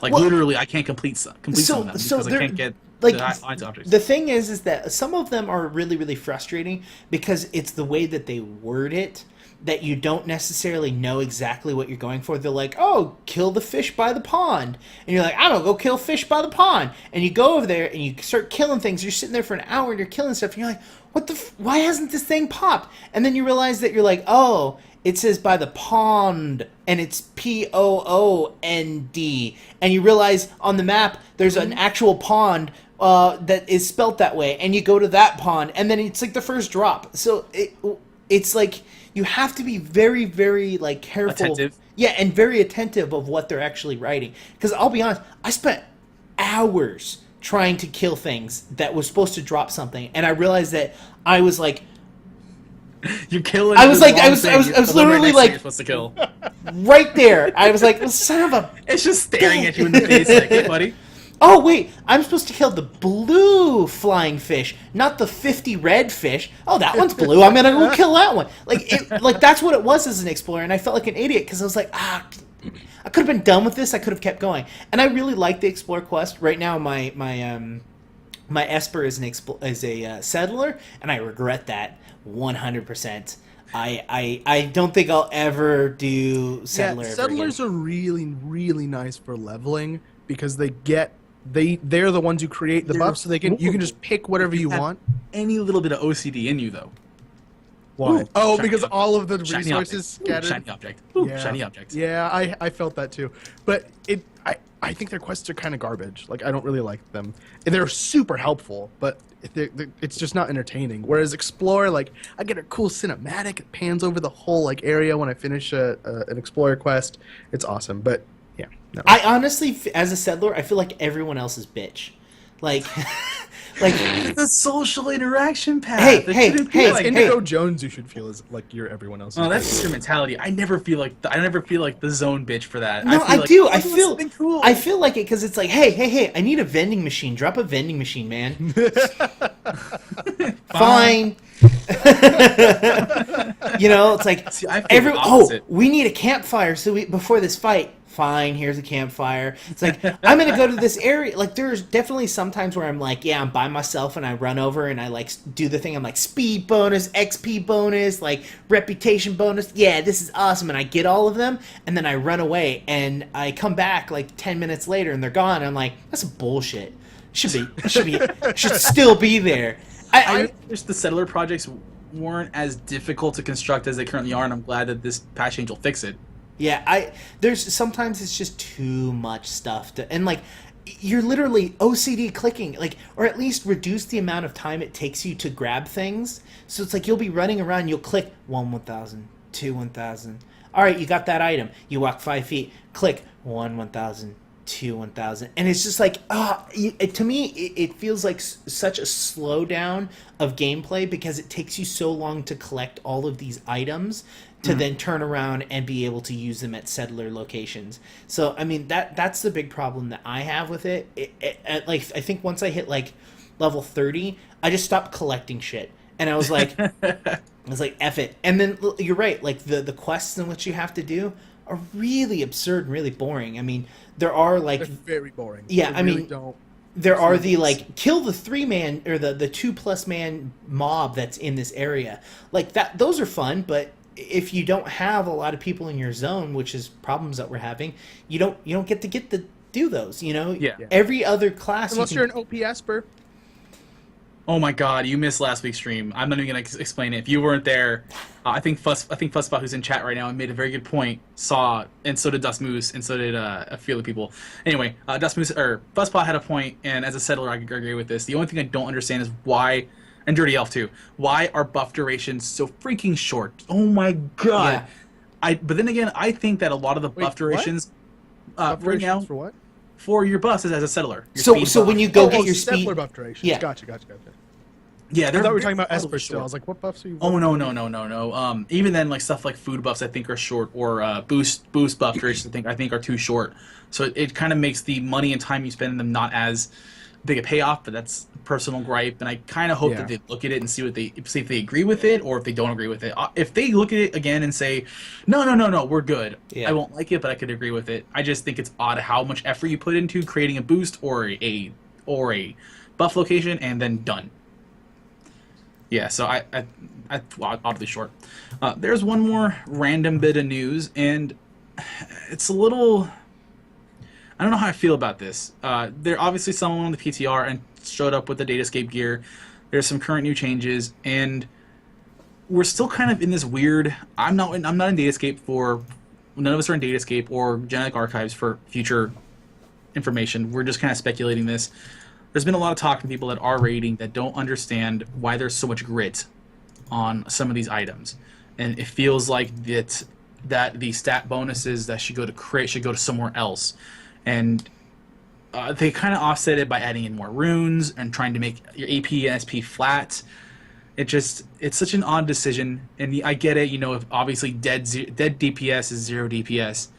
Like, literally, I can't complete some of them because I can't get the objects. The thing is that some of them are really, really frustrating because it's the way that they word it that you don't necessarily know exactly what you're going for. They're like, oh, kill the fish by the pond. And you're like, I'm going to go kill fish by the pond. And you go over there and you start killing things. You're sitting there for an hour and you're killing stuff. And you're like, why hasn't this thing popped? And then you realize that you're like, oh, it says by the pond. And it's Poond. And you realize on the map there's an actual pond that is spelt that way. And you go to that pond. And then it's like the first drop. So it's like, you have to be very, very careful. Attentive. Yeah, and very attentive of what they're actually writing. Because I'll be honest, I spent hours trying to kill things that was supposed to drop something, and I realized that I was like, you're killing. I was literally right you're supposed to kill. Right there. I was like, son of a. It's just staring at you in the face, like, hey, buddy. Oh, wait, I'm supposed to kill the blue flying fish, not the 50 red fish. Oh, that one's blue. I'm going to go kill that one. That's what it was as an explorer, and I felt like an idiot because I was like, I could have been done with this. I could have kept going. And I really like the explorer quest. Right now, my Esper is a settler, and I regret that 100%. I don't think I'll ever do settler. Yeah, settlers are really, really nice for leveling because they're the ones who create the buffs, so you can just pick whatever you want. Any little bit of OCD in you, though. Why? Oh, because all of the resources scattered. Shiny object. Yeah. Shiny object. Yeah, I felt that too. But I I think their quests are kind of garbage. Like, I don't really like them. They're super helpful, but it's just not entertaining. Whereas Explore, like, I get a cool cinematic. It pans over the whole like area when I finish an Explorer quest. It's awesome. But yeah, no. I honestly, as a settler, I feel like everyone else is bitch. Like, the social interaction path. Hey, It's Indigo Jones. You should feel as like you're everyone else. Oh, that's just your mentality. I never feel like the zone bitch for that. No, I like, do. Cool. I feel like it because it's like, hey, I need a vending machine. Drop a vending machine, man. Fine. You know, it's like we need a campfire before this fight. Fine, here's a campfire. It's like, I'm going to go to this area. Like, there's definitely sometimes where I'm like, yeah, I'm by myself and I run over and I, like, do the thing. I'm like, speed bonus, XP bonus, like, reputation bonus. Yeah, this is awesome. And I get all of them and then I run away and I come back, like, 10 minutes later and they're gone. And I'm like, that's bullshit. Should still be there. I wish the settler projects weren't as difficult to construct as they currently are, and I'm glad that this patch change will fix it. Yeah, there's sometimes it's just too much stuff and like you're literally OCD clicking, like, or at least reduce the amount of time it takes you to grab things. So it's like you'll be running around, you'll click 1,000, 2,000. All right, you got that item. You walk 5 feet, click 1,000, 1,000, and it's just like to me it feels like such a slowdown of gameplay because it takes you so long to collect all of these items to then turn around and be able to use them at settler locations. So I mean that's the big problem that I have with it. Like I think once I hit like level 30, I just stopped collecting shit, and I was like, F it. And then you're right, like the quests in which you have to do are really absurd and really boring. I mean, there are like they're very boring. Yeah, they I really mean, don't. There are the like kill the 3-man or the 2+ man mob that's in this area. Like that, those are fun, but if you don't have a lot of people in your zone, which is problems that we're having, you don't get to do those. You know, every other class unless you're an OP Esper. Oh my God, you missed last week's stream. I'm not even gonna explain it. If you weren't there, I think Fussbot, who's in chat right now, and made a very good point. Saw, and so did Dust Moose, and so did a few other people. Anyway, Dust Moose or Fussbot had a point, and as a settler, I agree with this. The only thing I don't understand is why, and Dirty Elf too, why are buff durations so freaking short? Oh my God. Yeah. But then again, I think that a lot of the buff durations, right now, for what? For your buffs as a settler. So when you go get your speed, settler buff durations. Yeah. Gotcha. Yeah, I thought we were talking about Esper still. I was like, what buffs are you? Oh no. Even then, like stuff like food buffs, I think are short, or boost buff durations, I think are too short. So it kind of makes the money and time you spend in them not as big a payoff. But that's a personal gripe, and I kind of hope that they look at it and see if they agree with it, or if they don't agree with it. If they look at it again and say, no, we're good. Yeah. I won't like it, but I could agree with it. I just think it's odd how much effort you put into creating a boost or a buff location and then done. Yeah, so I oddly short. There's one more random bit of news, and it's a little. I don't know how I feel about this. There obviously someone on the PTR and showed up with the Datascape gear. There's some current new changes, and we're still kind of in this weird. I'm not in Datascape for. None of us are in Datascape or Genetic Archives for future information. We're just kind of speculating this. There's been a lot of talk from people that are raiding that don't understand why there's so much grit on some of these items, and it feels like that the stat bonuses that should go to crit should go to somewhere else, and they kind of offset it by adding in more runes and trying to make your AP and SP flat. It's such an odd decision, and I get it. You know, if obviously dead DPS is 0 DPS,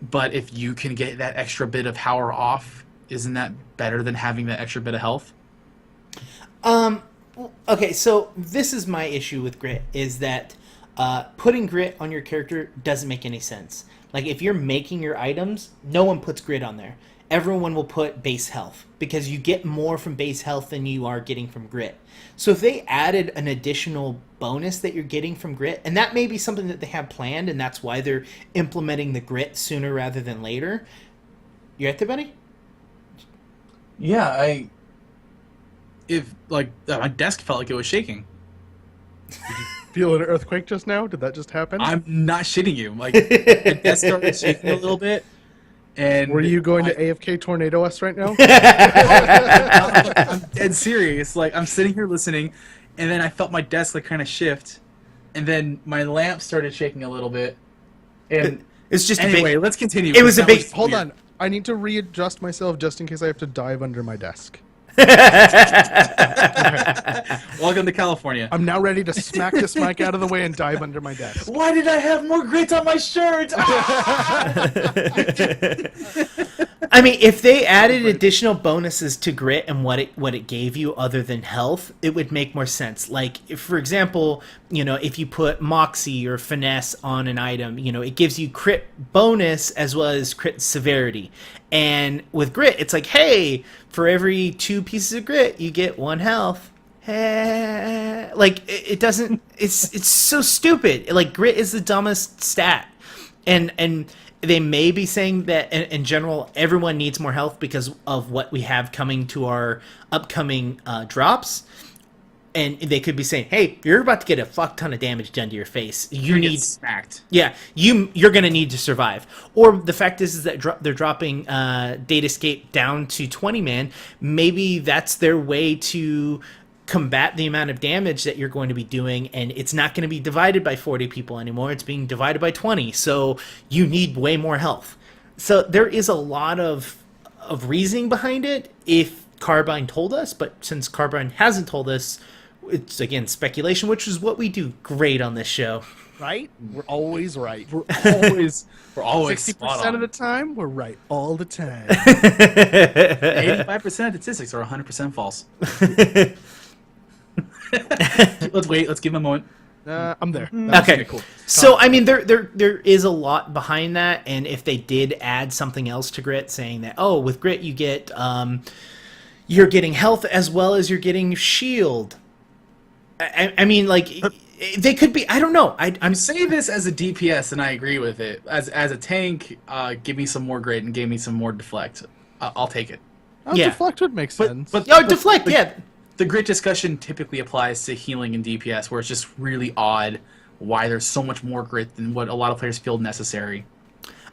but if you can get that extra bit of power off. Isn't that better than having that extra bit of health? Okay, so this is my issue with grit, is that putting grit on your character doesn't make any sense. Like, if you're making your items, no one puts grit on there. Everyone will put base health, because you get more from base health than you are getting from grit. So if they added an additional bonus that you're getting from grit, and that may be something that they have planned, and that's why they're implementing the grit sooner rather than later. You right there, buddy? Yeah, my desk felt like it was shaking. Did you feel an earthquake just now? Did that just happen? I'm not shitting you. Like, the desk started shaking a little bit, And Were you going to AFK tornado us right now? I'm dead serious. Like, I'm sitting here listening, and then I felt my desk like kind of shift, and then my lamp started shaking a little bit. And it's just anyway, let's continue. It was a big. Hold on. I need to readjust myself just in case I have to dive under my desk. Welcome to California. I'm now ready to smack this mic out of the way and dive under my desk. Why did I have more grit on my shirt? I mean, if they added additional bonuses to grit and what it gave you other than health, it would make more sense. Like, if, for example, if you put moxie or finesse on an item, it gives you crit bonus as well as crit severity. And with grit, it's like, hey, for every 2 pieces of grit, you get 1 health. Like, it doesn't. It's so stupid. Like, grit is the dumbest stat, and they may be saying that in general everyone needs more health because of what we have coming to our upcoming drops. And they could be saying, "Hey, you're about to get a fuck ton of damage done to your face. You need smacked. Yeah, you're gonna need to survive." Or the fact is that they're dropping Data Escape down to 20 man. Maybe that's their way to combat the amount of damage that you're going to be doing, and it's not going to be divided by 40 people anymore. It's being divided by 20, so you need way more health. So there is a lot of reasoning behind it if Carbine told us, but since Carbine hasn't told us, it's again speculation, which is what we do great on this show. Right? We're always right. We're always 60% of the time, we're right all the time. 85% of statistics are 100% false. Let's wait. Let's give him a moment. I'm there. Okay, cool. So I mean, there is a lot behind that, and if they did add something else to grit, saying that with grit you get you're getting health as well as you're getting shield. I mean, like, they could be. I don't know. I'm saying this as a DPS, and I agree with it. As a tank, give me some more grit and give me some more deflect. I'll take it. Deflect would make sense. But deflect. The grit discussion typically applies to healing and DPS, where it's just really odd why there's so much more grit than what a lot of players feel necessary.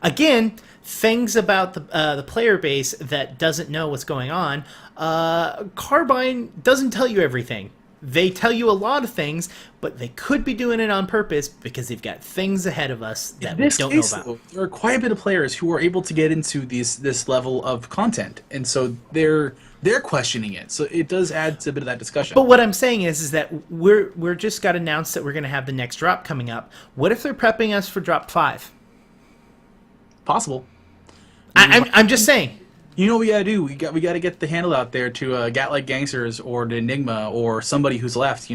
Again, things about the player base that doesn't know what's going on. Carbine doesn't tell you everything. They tell you a lot of things, but they could be doing it on purpose because they've got things ahead of us that we don't know about. There are quite a bit of players who are able to get into this level of content, and so they're questioning it. So it does add to a bit of that discussion. But what I'm saying is that we're just got announced that we're going to have the next drop coming up. What if they're prepping us for drop 5? Possible. I'm just saying. You know what we gotta do? We got to get the handle out there to Gat-like Gangsters or the Enigma or somebody who's left.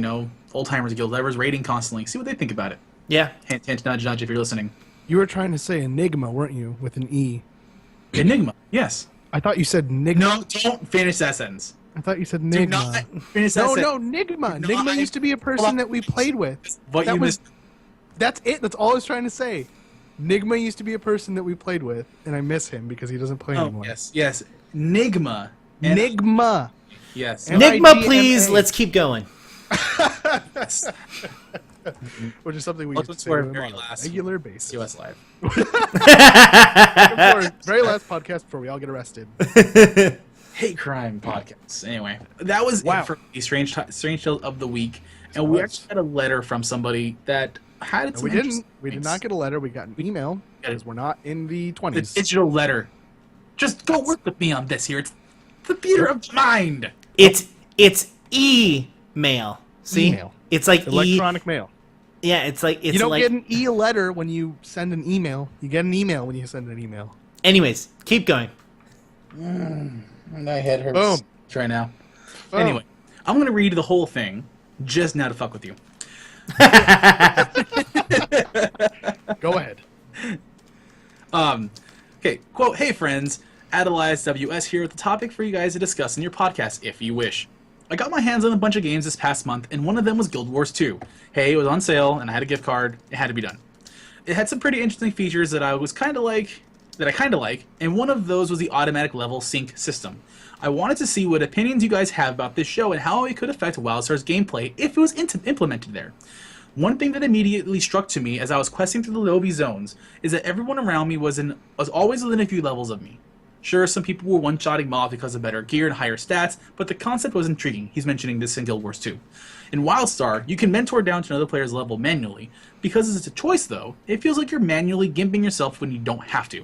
Old Timers Guild, whoever's raiding constantly. See what they think about it. Yeah. Hint, hint, nudge, nudge. If you're listening. You were trying to say Enigma, weren't you, with an E? Enigma. Yes. I thought you said Nigma. No, don't finish that sentence. I thought you said Nigma. Do not finish that sentence. No, Nigma. Nigma used to be a person that we played with. What you missed. That's it. That's all I was trying to say. Nigma used to be a person that we played with, and I miss him because he doesn't play anymore. Yes. Nigma. Nigma. Yes. Nigma, please. Let's keep going. Which is something we used to say on a regular basis. US Live. Very last podcast before we all get arrested. Hate crime podcasts. Anyway, that was it for the Strange Tale of the Week. And we actually had a letter from somebody that had We didn't. We did not get a letter. We got an email because we're not in the 20s. The digital letter. Just go work with me on this here. It's the theater of the mind. It's email. See? Email. It's like electronic mail. Yeah, it's like you don't get an letter when you send an email. You get an email when you send an email. Anyways, keep going. My head hurts right now. Boom. Anyway, I'm gonna read the whole thing just now to fuck with you. Go ahead. Okay, quote, "Hey friends, Adelize WS here with a topic for you guys to discuss in your podcast, if you wish. I got my hands on a bunch of games this past month, and one of them was Guild Wars 2. Hey, it was on sale, and I had a gift card. It had to be done. It had some pretty interesting features that I kind of like, and one of those was the automatic level sync system. I wanted to see what opinions you guys have about this show and how it could affect Wildstar's gameplay if it was implemented there. One thing that immediately struck to me as I was questing through the lobby zones is that everyone around me was always within a few levels of me. Sure, some people were one-shotting mobs because of better gear and higher stats, but the concept was intriguing. He's mentioning this in Guild Wars 2. In Wildstar, you can mentor down to another player's level manually. Because it's a choice, though, it feels like you're manually gimping yourself when you don't have to.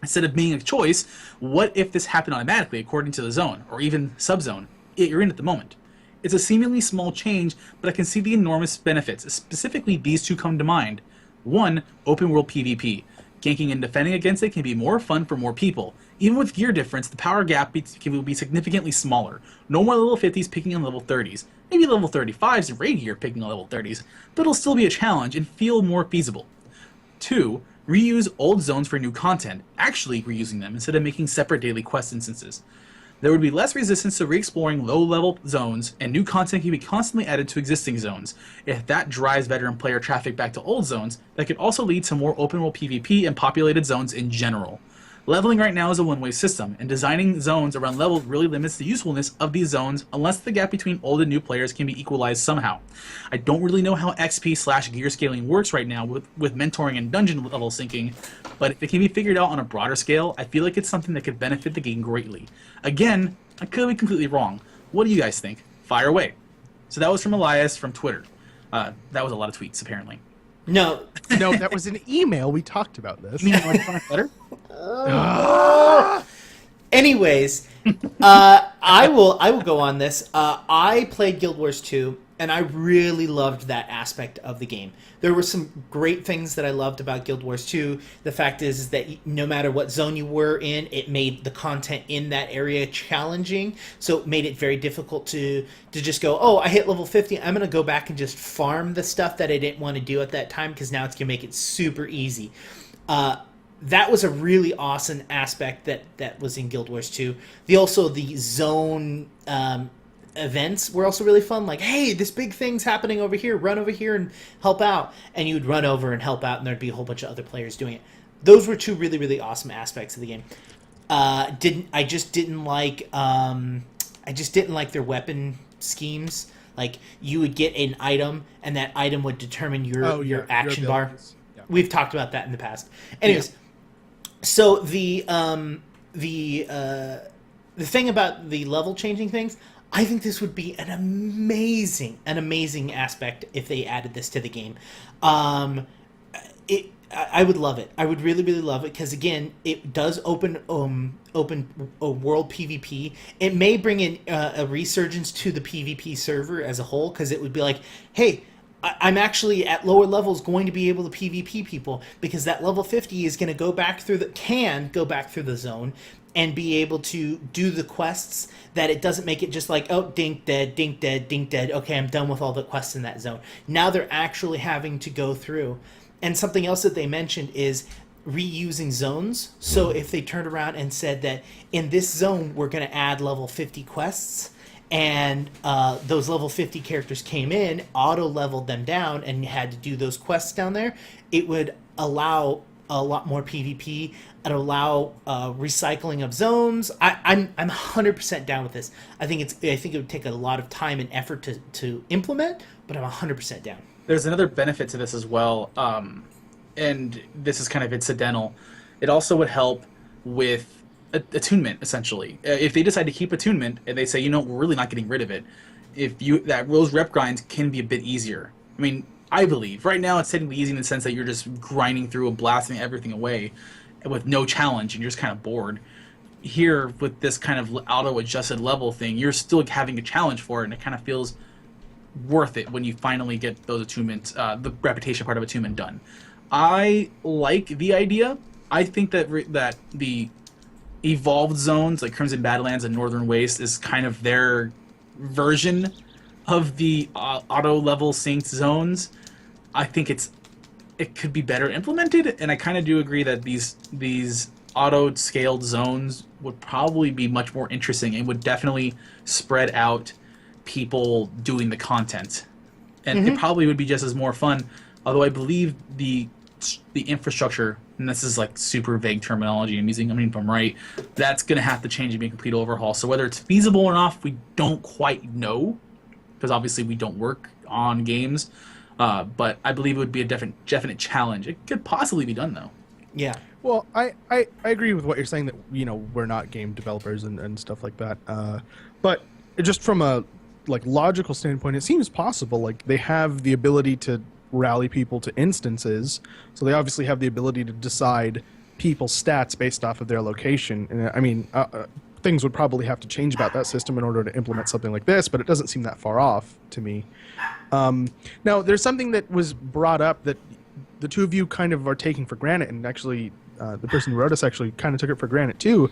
Instead of being a choice, what if this happened automatically according to the zone, or even subzone you're in at the moment? It's a seemingly small change, but I can see the enormous benefits. Specifically, these two come to mind. 1. Open world PvP. Ganking and defending against it can be more fun for more people. Even with gear difference, the power gap will be significantly smaller. No more level 50s picking on level 30s. Maybe level 35s in raid gear picking on level 30s, but it'll still be a challenge and feel more feasible. 2. Reuse old zones for new content, actually reusing them instead of making separate daily quest instances. There would be less resistance to re-exploring low-level zones, and new content can be constantly added to existing zones. If that drives veteran player traffic back to old zones, that could also lead to more open-world PvP and populated zones in general. Leveling right now is a one-way system, and designing zones around levels really limits the usefulness of these zones unless the gap between old and new players can be equalized somehow. I don't really know how XP/gear scaling works right now with mentoring and dungeon level syncing, but if it can be figured out on a broader scale, I feel like it's something that could benefit the game greatly. Again, I could be completely wrong. What do you guys think? Fire away. So that was from Elias from Twitter. That was a lot of tweets, apparently. No, that was an email. We talked about this. You mean electronic letter? Anyways, I will go on this. I played Guild Wars 2, and I really loved that aspect of the game. There were some great things that I loved about Guild Wars 2. The fact is that no matter what zone you were in, it made the content in that area challenging. So it made it very difficult to just go, oh, I hit level 50. I'm going to go back and just farm the stuff that I didn't want to do at that time because now it's going to make it super easy. That was a really awesome aspect that was in Guild Wars 2. The zone events were also really fun. Like, hey, this big thing's happening over here. Run over here and help out. And you'd run over and help out, and there'd be a whole bunch of other players doing it. Those were two really, really awesome aspects of the game. I just didn't like their weapon schemes. Like, you would get an item, and that item would determine your action bar. Yeah. We've talked about that in the past. Anyways. Yeah. So the thing about the level changing things, I think this would be an amazing aspect if they added this to the game. I would love it. I would really, really love it because again, it does open world PvP. It may bring in a resurgence to the PvP server as a whole because it would be like, hey, I'm actually at lower levels going to be able to PvP people because that level 50 is going to go back through the zone and be able to do the quests that it doesn't make it just like, oh, dink dead, dink dead, dink dead. Okay, I'm done with all the quests in that zone. Now they're actually having to go through. And something else that they mentioned is reusing zones. So if they turned around and said that in this zone, we're going to add level 50 quests, and those level 50 characters came in, auto-leveled them down, and had to do those quests down there, it would allow a lot more PvP. It'd allow recycling of zones. I'm 100% down with this. I think it would take a lot of time and effort to implement, but I'm 100% down. There's another benefit to this as well, and this is kind of incidental. It also would help with attunement, essentially. If they decide to keep attunement and they say, you know, we're really not getting rid of it, those rep grinds can be a bit easier. I mean, I believe right now it's technically easy in the sense that you're just grinding through and blasting everything away with no challenge and you're just kind of bored. Here, with this kind of auto-adjusted level thing, you're still having a challenge for it, and it kind of feels worth it when you finally get those attunements, the reputation part of attunement done. I like the idea. I think that the evolved zones like Crimson Badlands and Northern Waste is kind of their version of the auto level synced zones. I think it could be better implemented, and I kind of do agree that these auto scaled zones would probably be much more interesting and would definitely spread out people doing the content, and it probably would be just as more fun. Although I believe the infrastructure, and this is like super vague terminology I'm using, I mean, if I'm right, that's going to have to change and be a complete overhaul. So whether it's feasible enough, we don't quite know, because obviously we don't work on games. But I believe it would be a definite challenge. It could possibly be done though. Yeah. Well, I agree with what you're saying that, you know, we're not game developers and stuff like that. But just from a like logical standpoint, it seems possible. Like they have the ability to rally people to instances, so they obviously have the ability to decide people's stats based off of their location. And I mean, things would probably have to change about that system in order to implement something like this, but it doesn't seem that far off to me. Now, there's something that was brought up that the two of you kind of are taking for granted, and actually the person who wrote us actually kind of took it for granted too,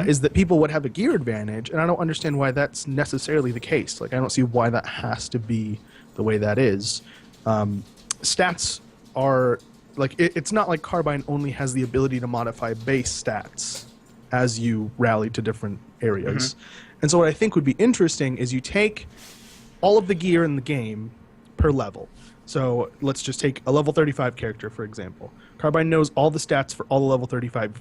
is that people would have a gear advantage, and I don't understand why that's necessarily the case. Like, I don't see why that has to be the way that is. Stats are, like, it's not like Carbine only has the ability to modify base stats as you rally to different areas. And so what I think would be interesting is you take all of the gear in the game per level. So let's just take a level 35 character, for example. Carbine knows all the stats for all the level 35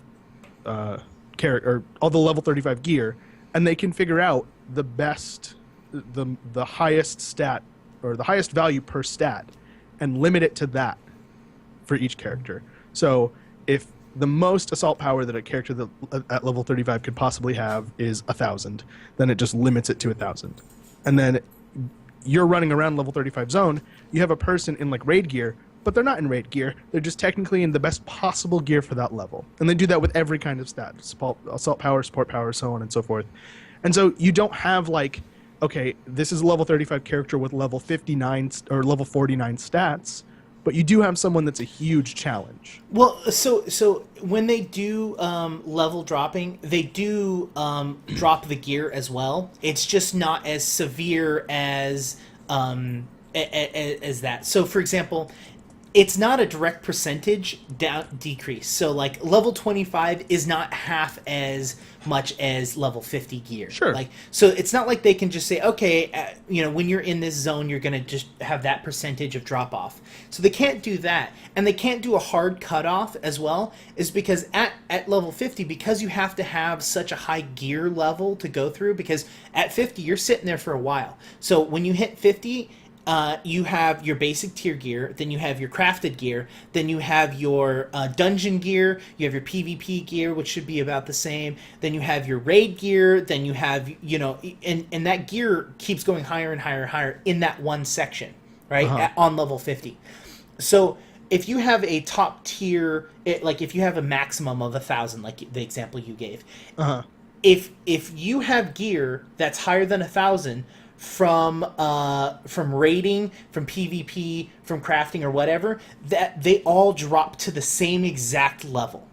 or all the level 35 gear, and they can figure out the best, the highest stat, or the highest value per stat, and limit it to that for each character. So if the most assault power that a character that at level 35 could possibly have is 1,000, then it just limits it to 1,000. And then you're running around level 35 zone, you have a person in like raid gear, but they're not in raid gear. They're just technically in the best possible gear for that level. And they do that with every kind of stat, assault power, support power, so on and so forth. And so you don't have like, okay, this is a level 35 character with level 59 or level 49 stats, but you do have someone that's a huge challenge. Well, so when they do level dropping, they do drop the gear as well. It's just not as severe as that. So, for example, it's not a direct percentage decrease. So, like, level 25 is not half as much as level 50 gear. Sure. Like, so it's not like they can just say, okay, when you're in this zone, you're going to just have that percentage of drop off. So they can't do that. And they can't do a hard cutoff as well, is because at level 50, because you have to have such a high gear level to go through, because at 50, you're sitting there for a while. So when you hit 50, you have your basic tier gear, then you have your crafted gear, then you have your dungeon gear, you have your PvP gear, which should be about the same, then you have your raid gear, then you have, and that gear keeps going higher and higher and higher in that one section, right, on level 50. So if you have a top tier, like if you have a maximum of 1,000, like the example you gave, if you have gear that's higher than 1,000, from raiding, from PvP, from crafting or whatever, that they all drop to the same exact level,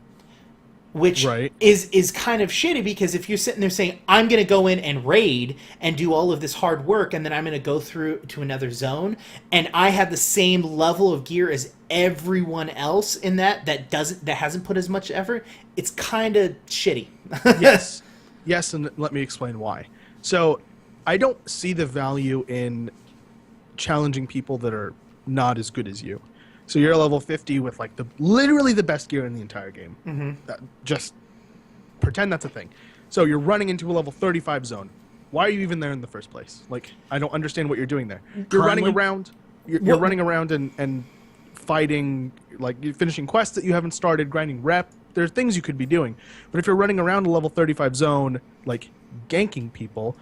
which is kind of shitty, because if you're sitting there saying, I'm going to go in and raid and do all of this hard work, and then I'm going to go through to another zone, and I have the same level of gear as everyone else in that hasn't put as much effort, it's kind of shitty. Yes, and let me explain why. So I don't see the value in challenging people that are not as good as you. So you're level 50 with like literally the best gear in the entire game. Just pretend that's a thing. So you're running into a level 35 zone. Why are you even there in the first place? Like, I don't understand what you're doing there. You're running around. You're running around and fighting, like you're finishing quests that you haven't started, grinding rep. There's things you could be doing. But if you're running around a level 35 zone, like ganking people,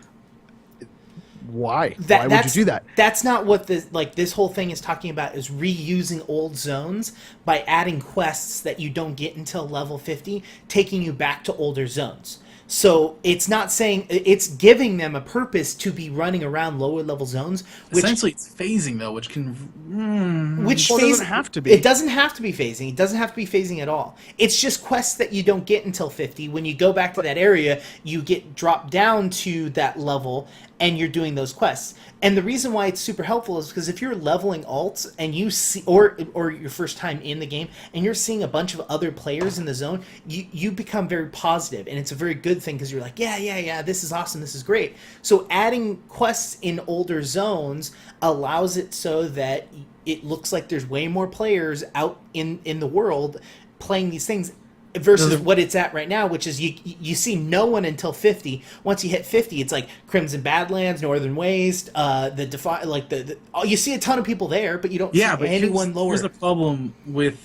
why would you do that? That's not what this whole thing is talking about, is reusing old zones by adding quests that you don't get until level 50, taking you back to older zones. So it's not saying, it's giving them a purpose to be running around lower level zones. Which, essentially, it's phasing though, which can. Doesn't have to be. It doesn't have to be phasing. It doesn't have to be phasing at all. It's just quests that you don't get until 50. When you go back to that area, you get dropped down to that level, and you're doing those quests. And the reason why it's super helpful is because if you're leveling alts and you see, or your first time in the game, and you're seeing a bunch of other players in the zone, you become very positive, and it's a very good thing, because you're like, yeah, this is awesome, this is great. So adding quests in older zones allows it so that it looks like there's way more players out in the world playing these things, versus what it's at right now, which is you see no one until 50. Once you hit 50, it's like Crimson Badlands, Northern Waste, you see a ton of people there, but you don't see anyone lower. Here's the problem with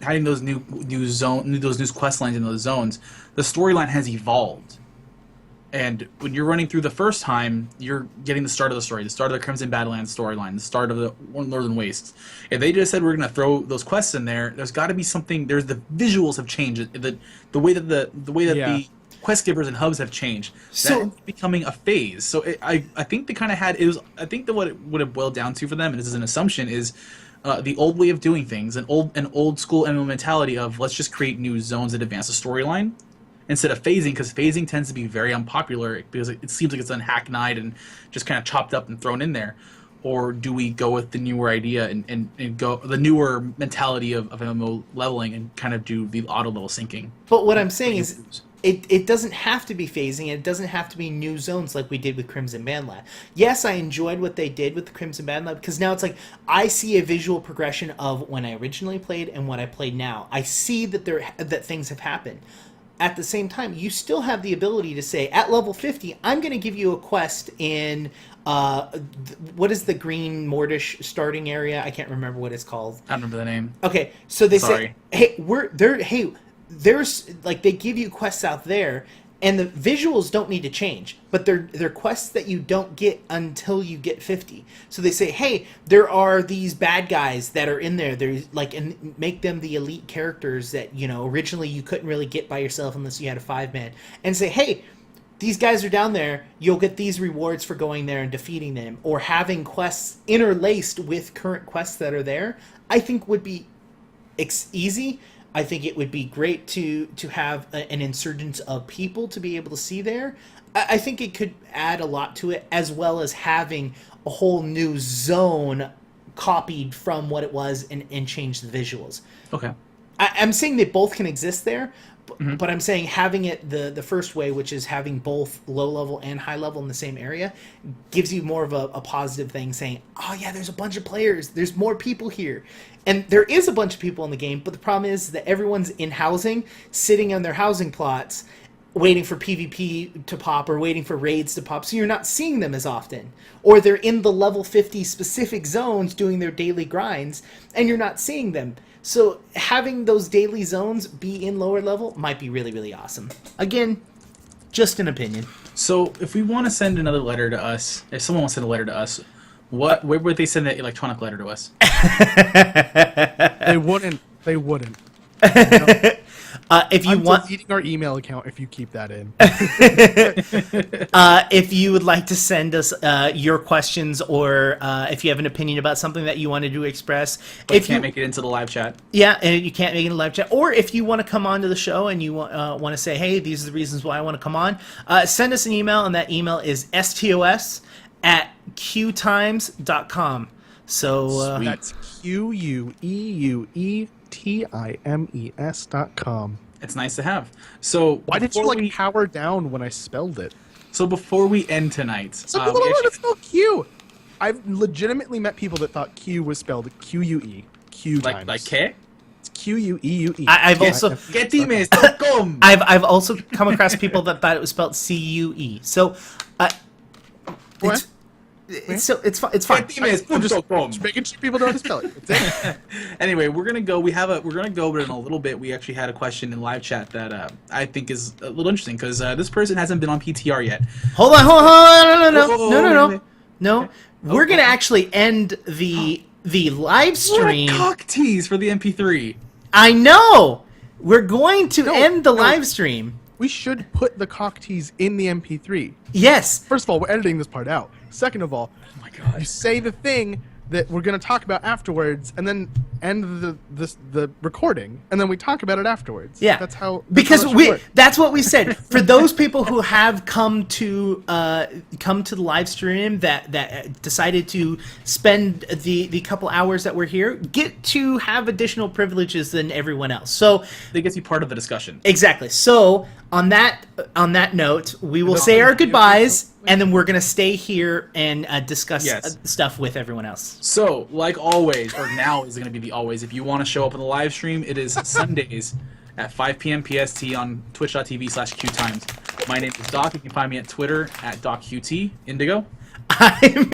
having those new quest lines in those zones. The storyline has evolved. And when you're running through the first time, you're getting the start of the story, the start of the Crimson Badlands storyline, the start of the Northern Wastes. If they just said we're going to throw those quests in there, there's got to be something. The visuals have changed. The way that the quest givers and hubs have changed. So that's becoming a phase. So I think they kind of had it was. I think that what it would have boiled down to for them, and this is an assumption, is the old way of doing things, an old school MMO mentality of let's just create new zones that advance the storyline. Instead of phasing, because phasing tends to be very unpopular because it seems like it's unhackneyed and just kind of chopped up and thrown in there. Or do we go with the newer idea and go the newer mentality of MMO leveling and kind of do the auto level syncing? But what I'm saying is it doesn't have to be phasing, and it doesn't have to be new zones like we did with Crimson Badlands. Yes, I enjoyed what they did with the Crimson Badlands because now it's like I see a visual progression of when I originally played and what I played now. I see that things have happened. At the same time, you still have the ability to say, at level 50, I'm going to give you a quest in, what is the Green Mortish starting area? I can't remember what it's called. I don't remember the name. Okay, so they say, there's, like, they give you quests out there, and the visuals don't need to change, but they're quests that you don't get until you get 50. So they say, hey, there are these bad guys that are in there. There's like, and make them the elite characters that, originally you couldn't really get by yourself unless you had a 5-man. And say, hey, these guys are down there. You'll get these rewards for going there and defeating them, or having quests interlaced with current quests that are there. I think would be easy. I think it would be great to have an insurgence of people to be able to see there. I think it could add a lot to it, as well as having a whole new zone copied from what it was and change the visuals. Okay. I'm saying they both can exist there, but I'm saying having it the first way, which is having both low level and high level in the same area, gives you more of a positive thing, saying, oh yeah, there's a bunch of players, there's more people here. And there is a bunch of people in the game, but the problem is that everyone's in housing, sitting on their housing plots, waiting for PvP to pop or waiting for raids to pop, so you're not seeing them as often. Or they're in the level 50 specific zones doing their daily grinds, and you're not seeing them. So having those daily zones be in lower level might be really, really awesome. Again, just an opinion. So if we want to send another letter to us, if someone wants to send a letter to us, where would they send that electronic letter to us? They wouldn't. If you want deleting our email account, if you keep that in. If you would like to send us your questions, or if you have an opinion about something that you wanted to express, but if you can't make it into the live chat, and you can't make it in the live chat, or if you want to come on to the show and you want to say, hey, these are the reasons why I want to come on, send us an email, and that email is stos@qtimes.com. So that's QUEUETIMES.com. It's nice to have. So why did you power down when I spelled it? So before we end tonight, some people don't know how to spell Q. I've legitimately met people that thought Q was spelled QUE. Times. Like K? It's QUEUE. I've also I've also come across people that thought it was spelled CUE. So it's fine. Just making sure people know how to spell it. That's it. Anyway, we're gonna go. We're gonna go, but in a little bit, we actually had a question in live chat that I think is a little interesting because this person hasn't been on PTR yet. Hold on, no. We're gonna actually end the live stream. What a cock tease for the MP3. I know. We're going to end the live stream. We should put the cock tease in the MP3. Yes. First of all, we're editing this part out. Second of all, oh my God, you say the thing that we're going to talk about afterwards, and then end the recording, and then we talk about it afterwards. Yeah, that's how. That's what we said. For those people who have come to the live stream that decided to spend the couple hours that we're here, get to have additional privileges than everyone else. So they get to be part of the discussion. Exactly. So on that note, we will say our goodbyes. And then we're going to stay here and discuss stuff with everyone else. So, like always, or now is going to be the always, if you want to show up on the live stream, it is Sundays at 5 p.m. PST on twitch.tv/QTimes. My name is Doc. You can find me at Twitter at DocQT. Indigo. I'm